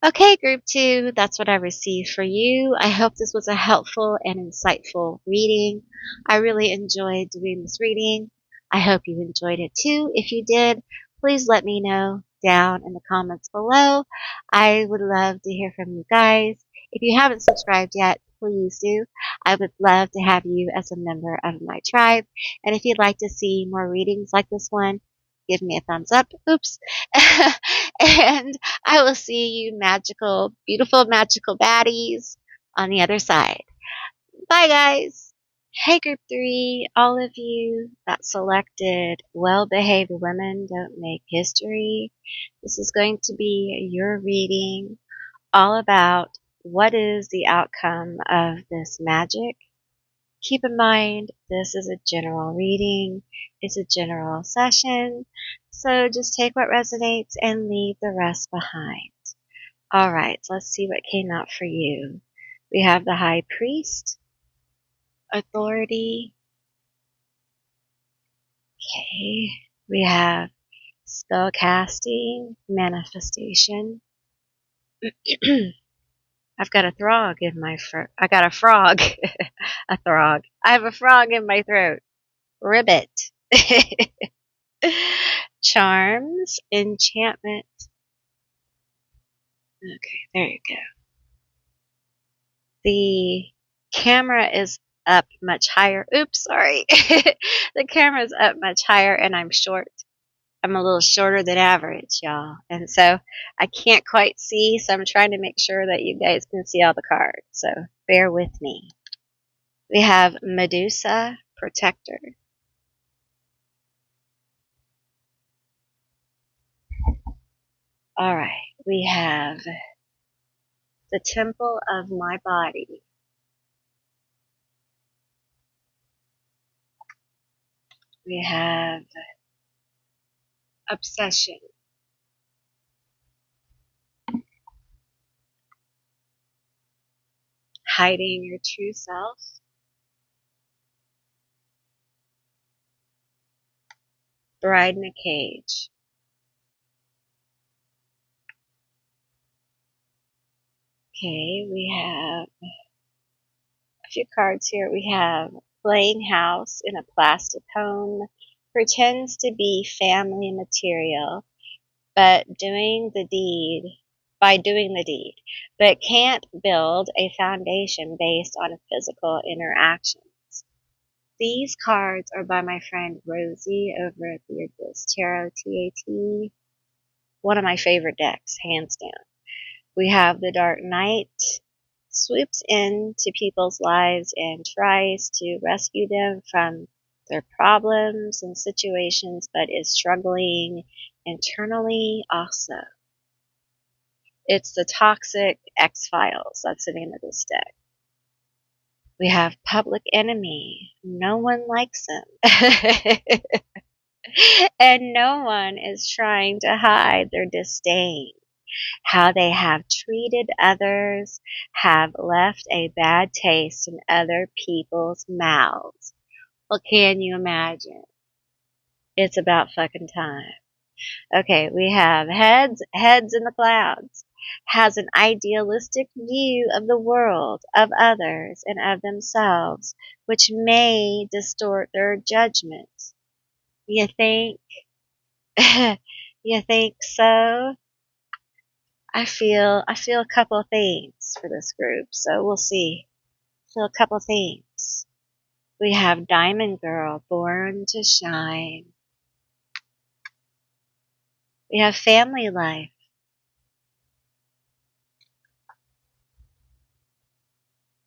Okay, group 2, that's what I received for you. I hope this was a helpful and insightful reading. I really enjoyed doing this reading. I hope you enjoyed it too. If you did, please let me know down in the comments below. I would love to hear from you guys. If you haven't subscribed yet, please do. I would love to have you as a member of my tribe. And if you'd like to see more readings like this one, give me a thumbs up. Oops. And I will see you magical, beautiful, magical baddies on the other side. Bye, guys. Hey, group 3, all of you that selected well-behaved women don't make history. This is going to be your reading all about what is the outcome of this magic. Keep in mind, this is a general reading. It's a general session. So just take what resonates and leave the rest behind. All right, so let's see what came out for you. We have the High Priest, Authority. Okay, we have Spell Casting, Manifestation. I've got a frog in my throat. I got a frog. A frog. I have a frog in my throat. Ribbit. Charms, Enchantment. Okay, there you go. The camera is up much higher. Oops, sorry. The camera is up much higher and I'm short. I'm a little shorter than average, y'all. And so I can't quite see, so I'm trying to make sure that you guys can see all the cards. So bear with me. We have Medusa, Protector. All right. We have the Temple of My Body. We have Obsession. Hiding your true self. Bride in a Cage. Okay, we have a few cards here. We have Playing House in a Plastic Home. Pretends to be family material, but doing the deed, but can't build a foundation based on physical interactions. These cards are by my friend Rosie over at Beardless Tarot TAT. One of my favorite decks, hands down. We have the Dark Knight, swoops into people's lives and tries to rescue them from their problems and situations, but is struggling internally also. It's the Toxic X-Files. That's the name of this deck. We have Public Enemy. No one likes him. And no one is trying to hide their disdain. How they have treated others, have left a bad taste in other people's mouths. Well, can you imagine? It's about fucking time. Okay, we have heads in the clouds. Has an idealistic view of the world, of others, and of themselves, which may distort their judgments. You think? You think so? I feel a couple of things for this group, so we'll see. I feel a couple of things. We have Diamond Girl, Born to Shine. We have Family Life.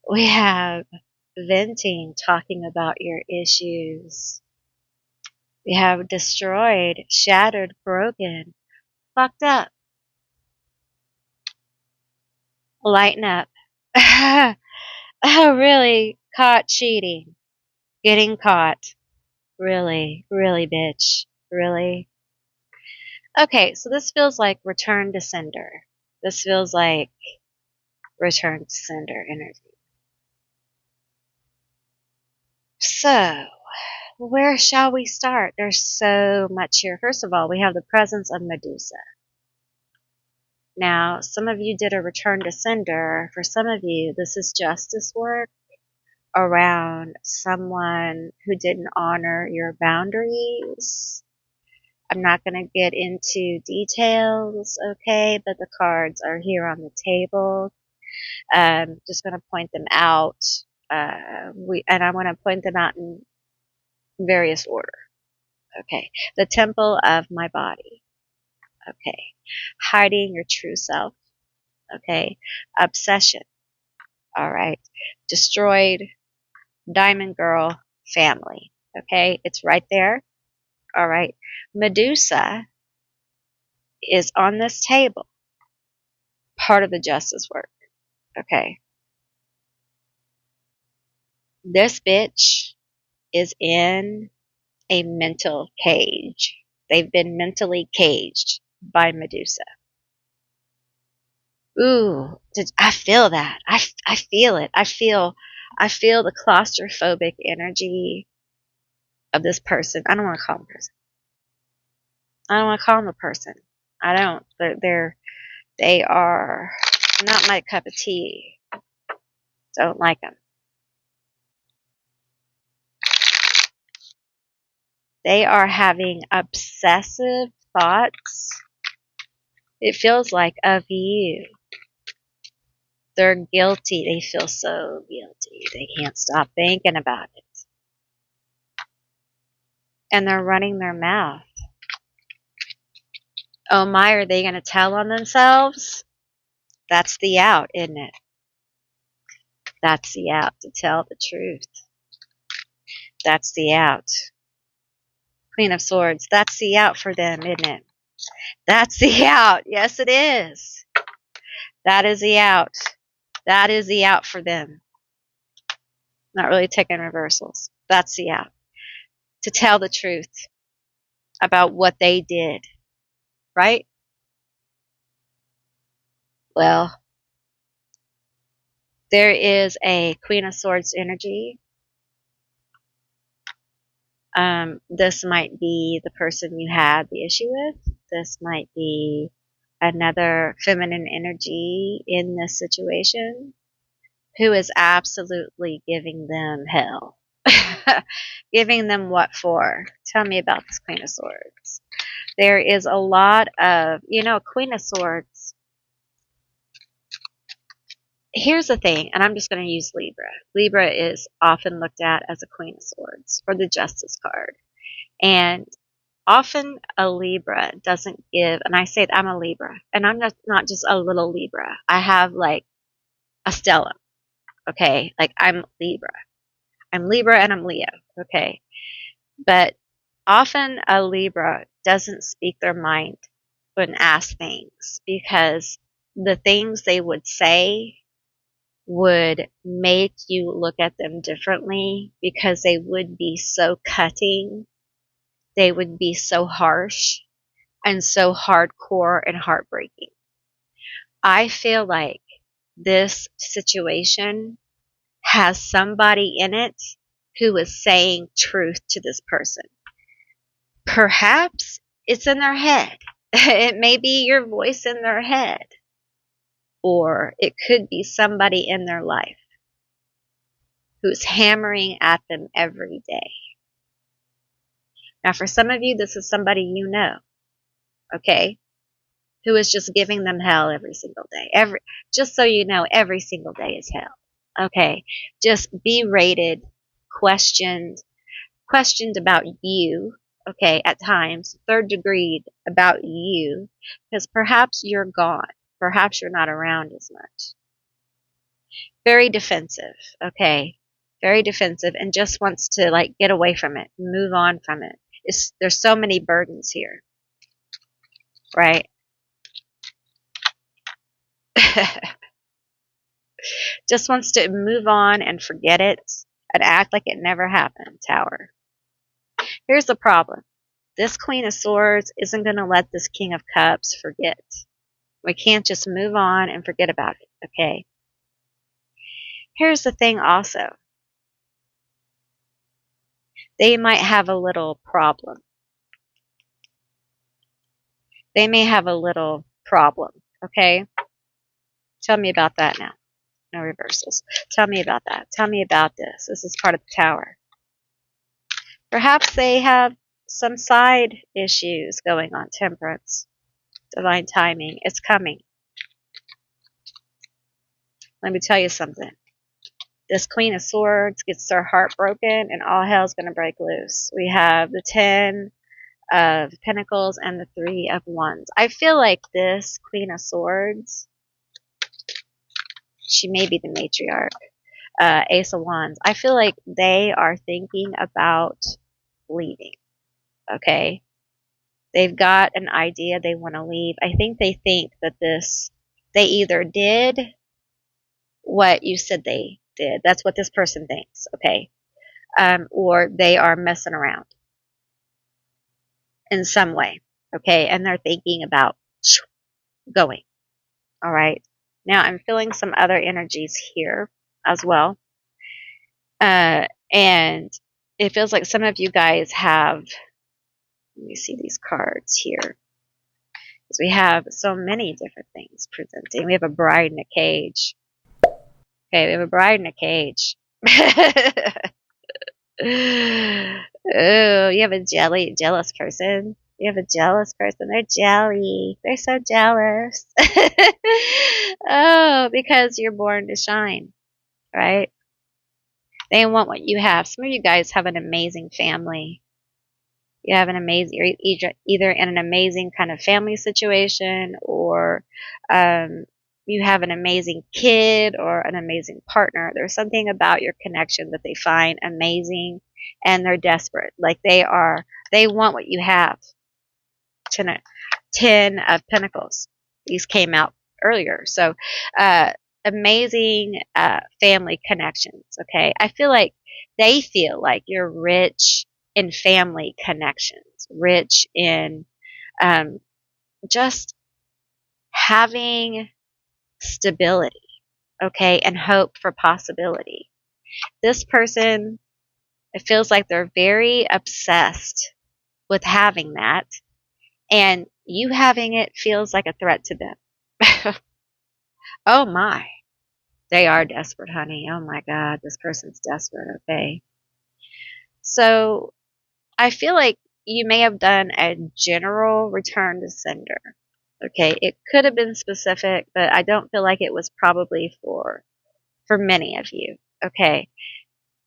We have Venting, talking about your issues. We have Destroyed, Shattered, Broken, Fucked Up. Lighten Up. Oh, really? Caught cheating. Getting caught. Really, bitch. Really? Okay, so this feels like Return to Sender. This feels like Return to Sender energy. So, where shall we start? There's so much here. First of all, we have the presence of Medusa. Now, some of you did a Return to Sender. For some of you, this is justice work around someone who didn't honor your boundaries. I'm not going to get into details, okay, but the cards are here on the table. Just going to point them out. And I want to point them out in various order. Okay. The temple of my body. Okay. Hiding your true self. Okay. Obsession. All right. Destroyed. Diamond girl. Family. Okay. It's right there. All right. Medusa is on this table. Part of the justice work. Okay. This bitch is in a mental cage. They've been mentally caged by Medusa. Ooh, I feel that. I feel it. I feel the claustrophobic energy of this person. I don't want to call them a person. I don't want to call them a person. I don't. They are not my cup of tea. Don't like them. They are having obsessive thoughts. It feels like of you. They're guilty. They feel so guilty. They can't stop thinking about it. And they're running their mouth. Oh my, are they going to tell on themselves? That's the out, isn't it? That's the out, to tell the truth. That's the out. Queen of Swords, that's the out for them, isn't it? That's the out. Yes, it is. That is the out. That is the out for them. Not really taking reversals. That's the out. To tell the truth about what they did. Right? Well, there is a Queen of Swords energy. This might be the person you had the issue with. This might be another feminine energy in this situation who is absolutely giving them hell. Giving them what for? Tell me about this Queen of Swords. There is a lot of, Queen of Swords. Here's the thing, and I'm just going to use Libra. Libra is often looked at as a Queen of Swords or the Justice card. And often a Libra doesn't give, and I say I'm a Libra, and I'm not just a little Libra. I have like a stellum, okay? Like I'm Libra. I'm Libra and I'm Leo, okay? But often a Libra doesn't speak their mind when asked things because the things they would say would make you look at them differently because they would be so cutting. They would be so harsh and so hardcore and heartbreaking. I feel like this situation has somebody in it who is saying truth to this person. Perhaps it's in their head. It may be your voice in their head. Or it could be somebody in their life who's hammering at them every day. Now, for some of you, this is somebody you know, okay, who is just giving them hell every single day. Just so you know, every single day is hell, okay? Just berated, questioned about you, okay, at times, third degree about you, because perhaps you're gone. Perhaps you're not around as much. Very defensive, okay? Very defensive and just wants to like get away from it, move on from it. There's so many burdens here, right? Just wants to move on and forget it and act like it never happened, Tower. Here's the problem. This Queen of Swords isn't going to let this King of Cups forget. We can't just move on and forget about it, okay? Here's the thing also. They might have a little problem. They may have a little problem, okay? Tell me about that now. No reversals. Tell me about that. Tell me about this. This is part of the Tower. Perhaps they have some side issues going on. Temperance. Divine timing. It's coming. let me tell you something. This Queen of Swords gets her heart broken and all hell's going to break loose. We have the 10 of Pentacles and the 3 of Wands. I feel like this Queen of Swords, she may be the matriarch. Ace of Wands. I feel like they are thinking about leaving. Okay? They've got an idea they want to leave. I think they think that they either did what you said they did. That's what this person thinks. Okay? Or they are messing around in some way. Okay? And they're thinking about going. All right? Now I'm feeling some other energies here as well. And it feels like some of you guys have, let me see these cards here. Because we have so many different things presenting. We have a bride in a cage. Okay, we have a bride in a cage. Oh, you have a jealous person. You have a jealous person. They're jelly. They're so jealous. Oh, because you're born to shine, right? They want what you have. Some of you guys have an amazing family. You have an amazing, either in an amazing kind of family situation, or you have an amazing kid or an amazing partner. There's something about your connection that they find amazing, and they're desperate. Like they want what you have. 10 of Pentacles. These came out earlier. So, amazing family connections. Okay, I feel like they feel like you're rich in family connections, rich in just having stability. Okay, and hope for possibility. This person, it feels like they're very obsessed with having that, and you having it feels like a threat to them. Oh my. They are desperate, honey. Oh my God, this person's desperate, okay? So I feel like you may have done a general return to sender. Okay, it could have been specific, but I don't feel like it was probably for many of you. Okay,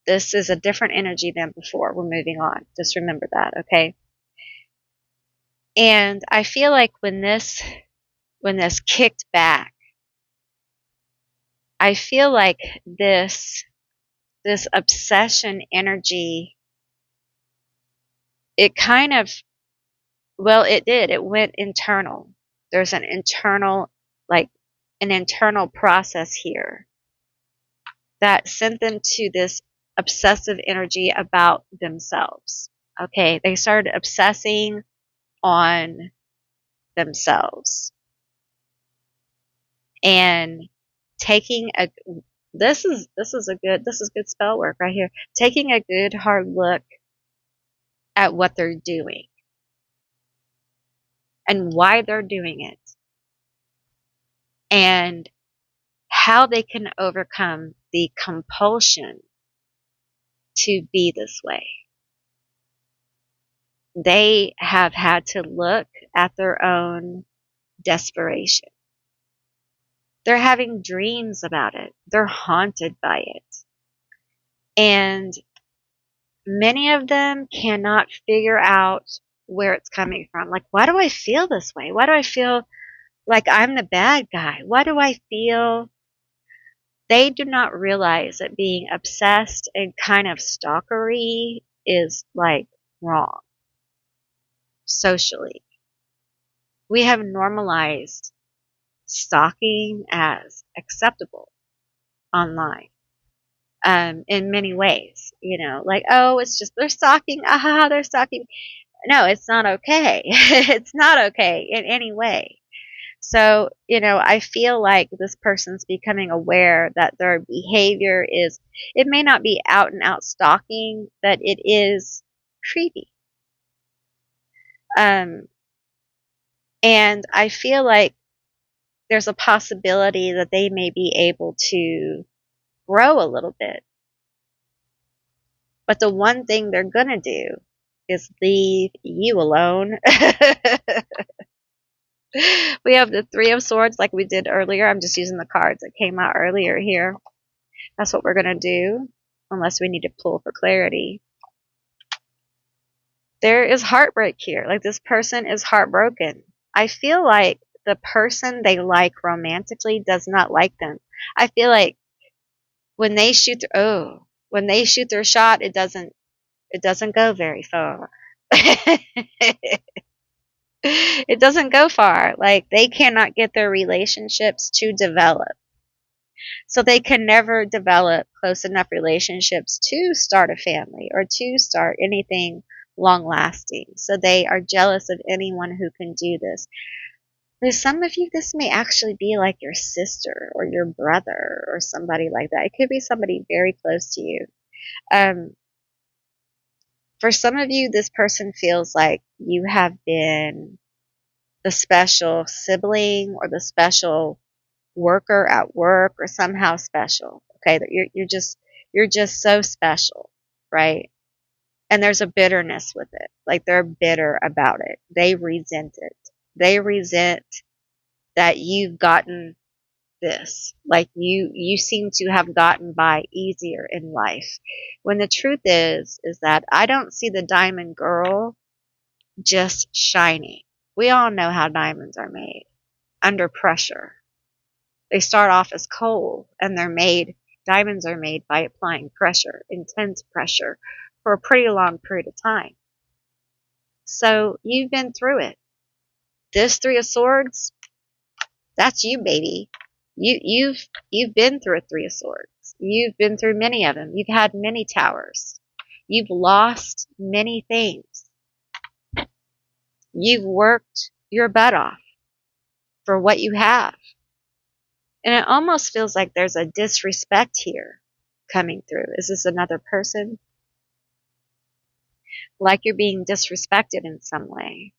this is a different energy than before. We're moving on. Just remember that, okay? And I feel like when this kicked back, I feel like this obsession energy, it kind of, well, it did. It went internal. There's an internal process here that sent them to this obsessive energy about themselves. Okay, they started obsessing on themselves and taking a, this is good spell work right here. Taking a good hard look at what they're doing and why they're doing it, and how they can overcome the compulsion to be this way. They have had to look at their own desperation. They're having dreams about it. They're haunted by it. And many of them cannot figure out where it's coming from. Like, why do I feel this way? Why do I feel like I'm the bad guy? Why do I feel? They do not realize that being obsessed and kind of stalkery is like wrong socially. We have normalized stalking as acceptable online in many ways. You know, like, oh, it's just they're stalking. Aha, they're stalking. No, it's not okay. It's not okay in any way. So, you know, I feel like this person's becoming aware that their behavior is, it may not be out and out stalking, but it is creepy. And I feel like there's a possibility that they may be able to grow a little bit. But the one thing they're going to do is leave you alone. We have the Three of Swords like we did earlier. I'm just using the cards that came out earlier here. That's what we're going to do, unless we need to pull for clarity. There is heartbreak here. Like, this person is heartbroken. I feel like the person they like romantically does not like them. I feel like when they shoot their shot, it doesn't go very far. It doesn't go far. Like, they cannot get their relationships to develop. So they can never develop close enough relationships to start a family or to start anything long lasting. So they are jealous of anyone who can do this. For some of you, this may actually be like your sister or your brother or somebody like that. It could be somebody very close to you. For some of you, this person feels like you have been the special sibling or the special worker at work or somehow special. Okay, that you're just so special, right? And there's a bitterness with it. Like, they're bitter about it. They resent it. They resent that you've gotten this. Like, you seem to have gotten by easier in life. When the truth is that I don't see the diamond girl just shining. We all know how diamonds are made. Under pressure. They start off as coal, and diamonds are made by applying pressure, intense pressure, for a pretty long period of time. So you've been through it. This Three of Swords, that's you, baby. You've been through a Three of Swords. You've been through many of them. You've had many towers. You've lost many things. You've worked your butt off for what you have. And it almost feels like there's a disrespect here coming through. Is this another person? Like you're being disrespected in some way.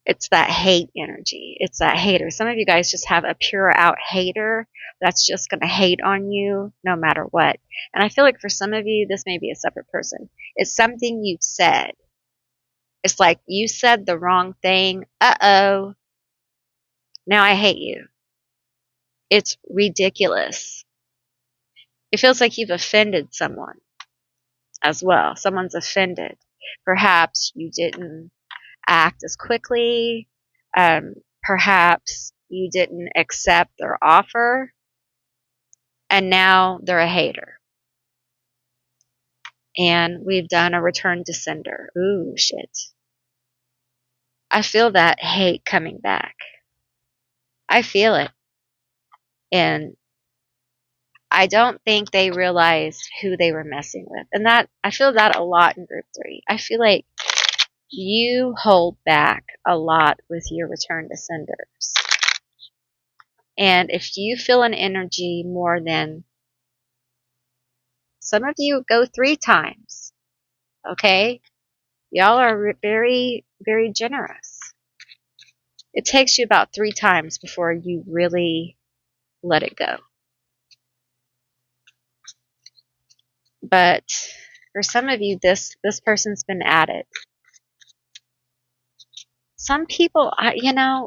It's that hate energy. It's that hater. Some of you guys just have a pure out hater that's just going to hate on you no matter what. And I feel like for some of you, this may be a separate person. It's something you've said. It's like you said the wrong thing. Uh-oh. Now I hate you. It's ridiculous. It feels like you've offended someone as well. Someone's offended. Perhaps you didn't act as quickly. Perhaps you didn't accept their offer. And now they're a hater. And we've done a return to sender. Ooh, shit. I feel that hate coming back. I feel it. And I don't think they realized who they were messing with. And that, I feel that a lot in group 3. I feel like you hold back a lot with your return to senders. And if you feel an energy more than, some of you go 3 times. Okay? Y'all are very, very generous. It takes you about 3 times before you really let it go. But for some of you, this person's been at it. Some people,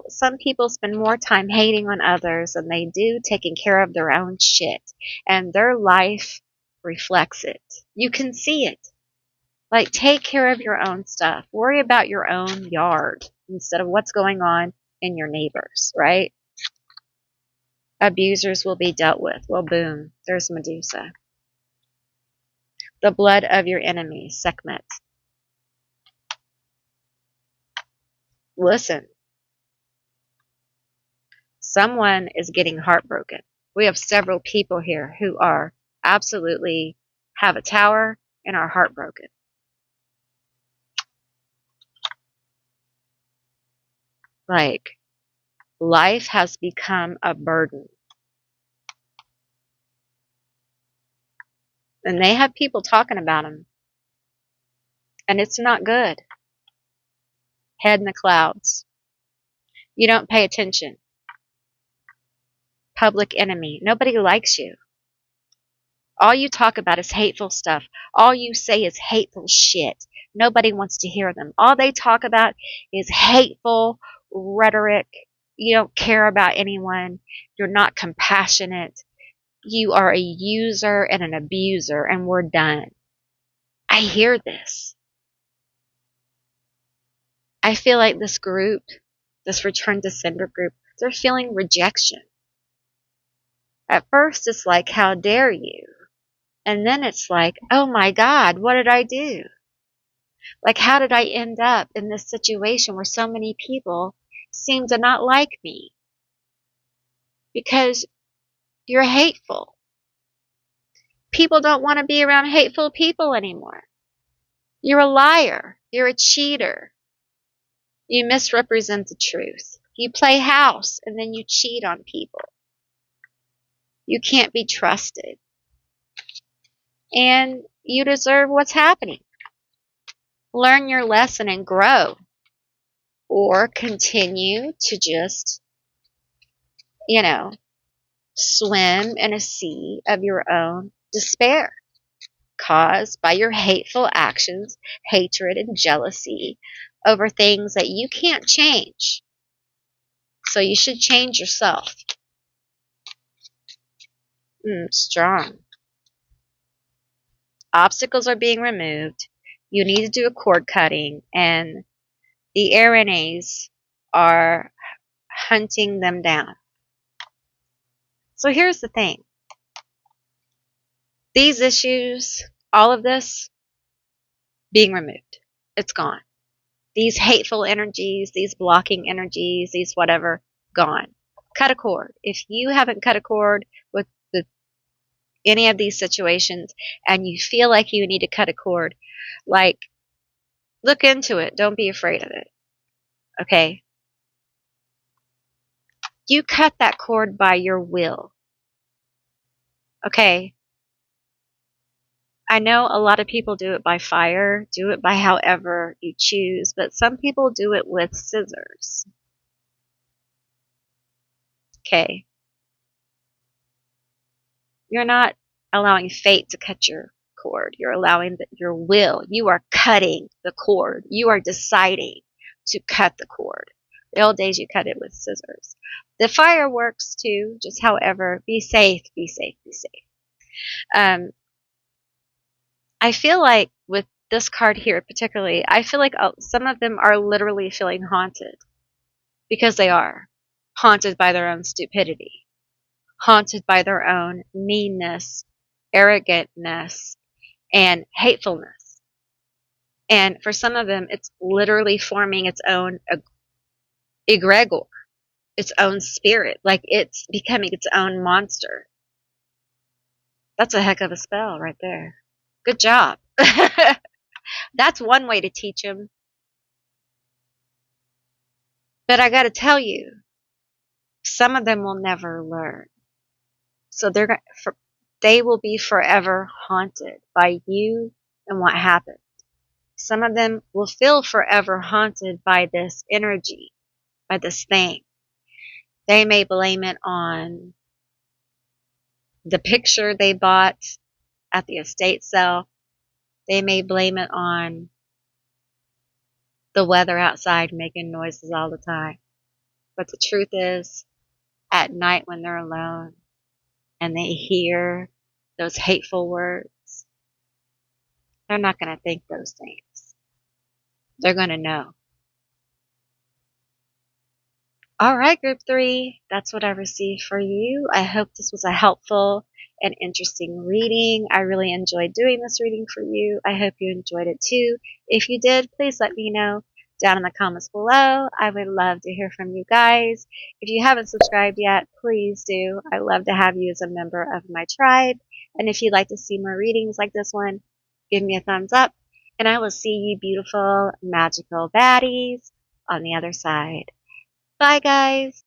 some people spend more time hating on others than they do taking care of their own shit. And their life reflects it. You can see it. Like, take care of your own stuff. Worry about your own yard instead of what's going on in your neighbors, right? Abusers will be dealt with. Well, boom. There's Medusa. The blood of your enemies, Sekhmet. Listen. Someone is getting heartbroken. We have several people here who are absolutely have a tower and are heartbroken. Like, life has become a burden. And they have people talking about them. And it's not good. Head in the clouds. You don't pay attention. Public enemy. Nobody likes you. All you talk about is hateful stuff. All you say is hateful shit. Nobody wants to hear them. All they talk about is hateful rhetoric. You don't care about anyone. You're not compassionate. You are a user and an abuser, and we're done. I hear this. I feel like this group, this return to sender group, they're feeling rejection. At first, it's like, how dare you? And then it's like, oh my God, what did I do? Like, how did I end up in this situation where so many people seem to not like me? Because you're hateful. People don't want to be around hateful people anymore. You're a liar. You're a cheater. You misrepresent the truth. You play house and then you cheat on people. You can't be trusted. And you deserve what's happening. Learn your lesson and grow. Or continue to just, swim in a sea of your own despair caused by your hateful actions, hatred, and jealousy over things that you can't change. So you should change yourself. Strong. Obstacles are being removed. You need to do a cord cutting, and the RNAs are hunting them down. So here's the thing. These issues, all of this, being removed. It's gone. These hateful energies, these blocking energies, these whatever, gone. Cut a cord. If you haven't cut a cord with any of these situations and you feel like you need to cut a cord, look into it. Don't be afraid of it. Okay? You cut that cord by your will. Okay? I know a lot of people do it by fire, do it by however you choose, but some people do it with scissors. Okay? You're not allowing fate to cut your cord. You're allowing your will. You are cutting the cord. You are deciding to cut the cord. The old days you cut it with scissors. The fire works too, just however. Be safe, be safe, be safe. I feel like with this card here particularly, I feel like some of them are literally feeling haunted. Because they are. Haunted by their own stupidity. Haunted by their own meanness, arrogantness, and hatefulness. And for some of them, it's literally forming its own egregor, its own spirit, like it's becoming its own monster. That's a heck of a spell right there. Good job. That's one way to teach them. But I gotta tell you, some of them will never learn. So they will be forever haunted by you and what happened. Some of them will feel forever haunted by this energy, by this thing. They may blame it on the picture they bought at the estate sale. They may blame it on the weather outside making noises all the time. But the truth is, at night when they're alone and they hear those hateful words, they're not going to think those things. They're going to know. All right, group 3, that's what I received for you. I hope this was a helpful and interesting reading. I really enjoyed doing this reading for you. I hope you enjoyed it too. If you did, please let me know down in the comments below. I would love to hear from you guys. If you haven't subscribed yet, please do. I love to have you as a member of my tribe. And if you'd like to see more readings like this one, give me a thumbs up. And I will see you beautiful, magical baddies on the other side. Bye, guys.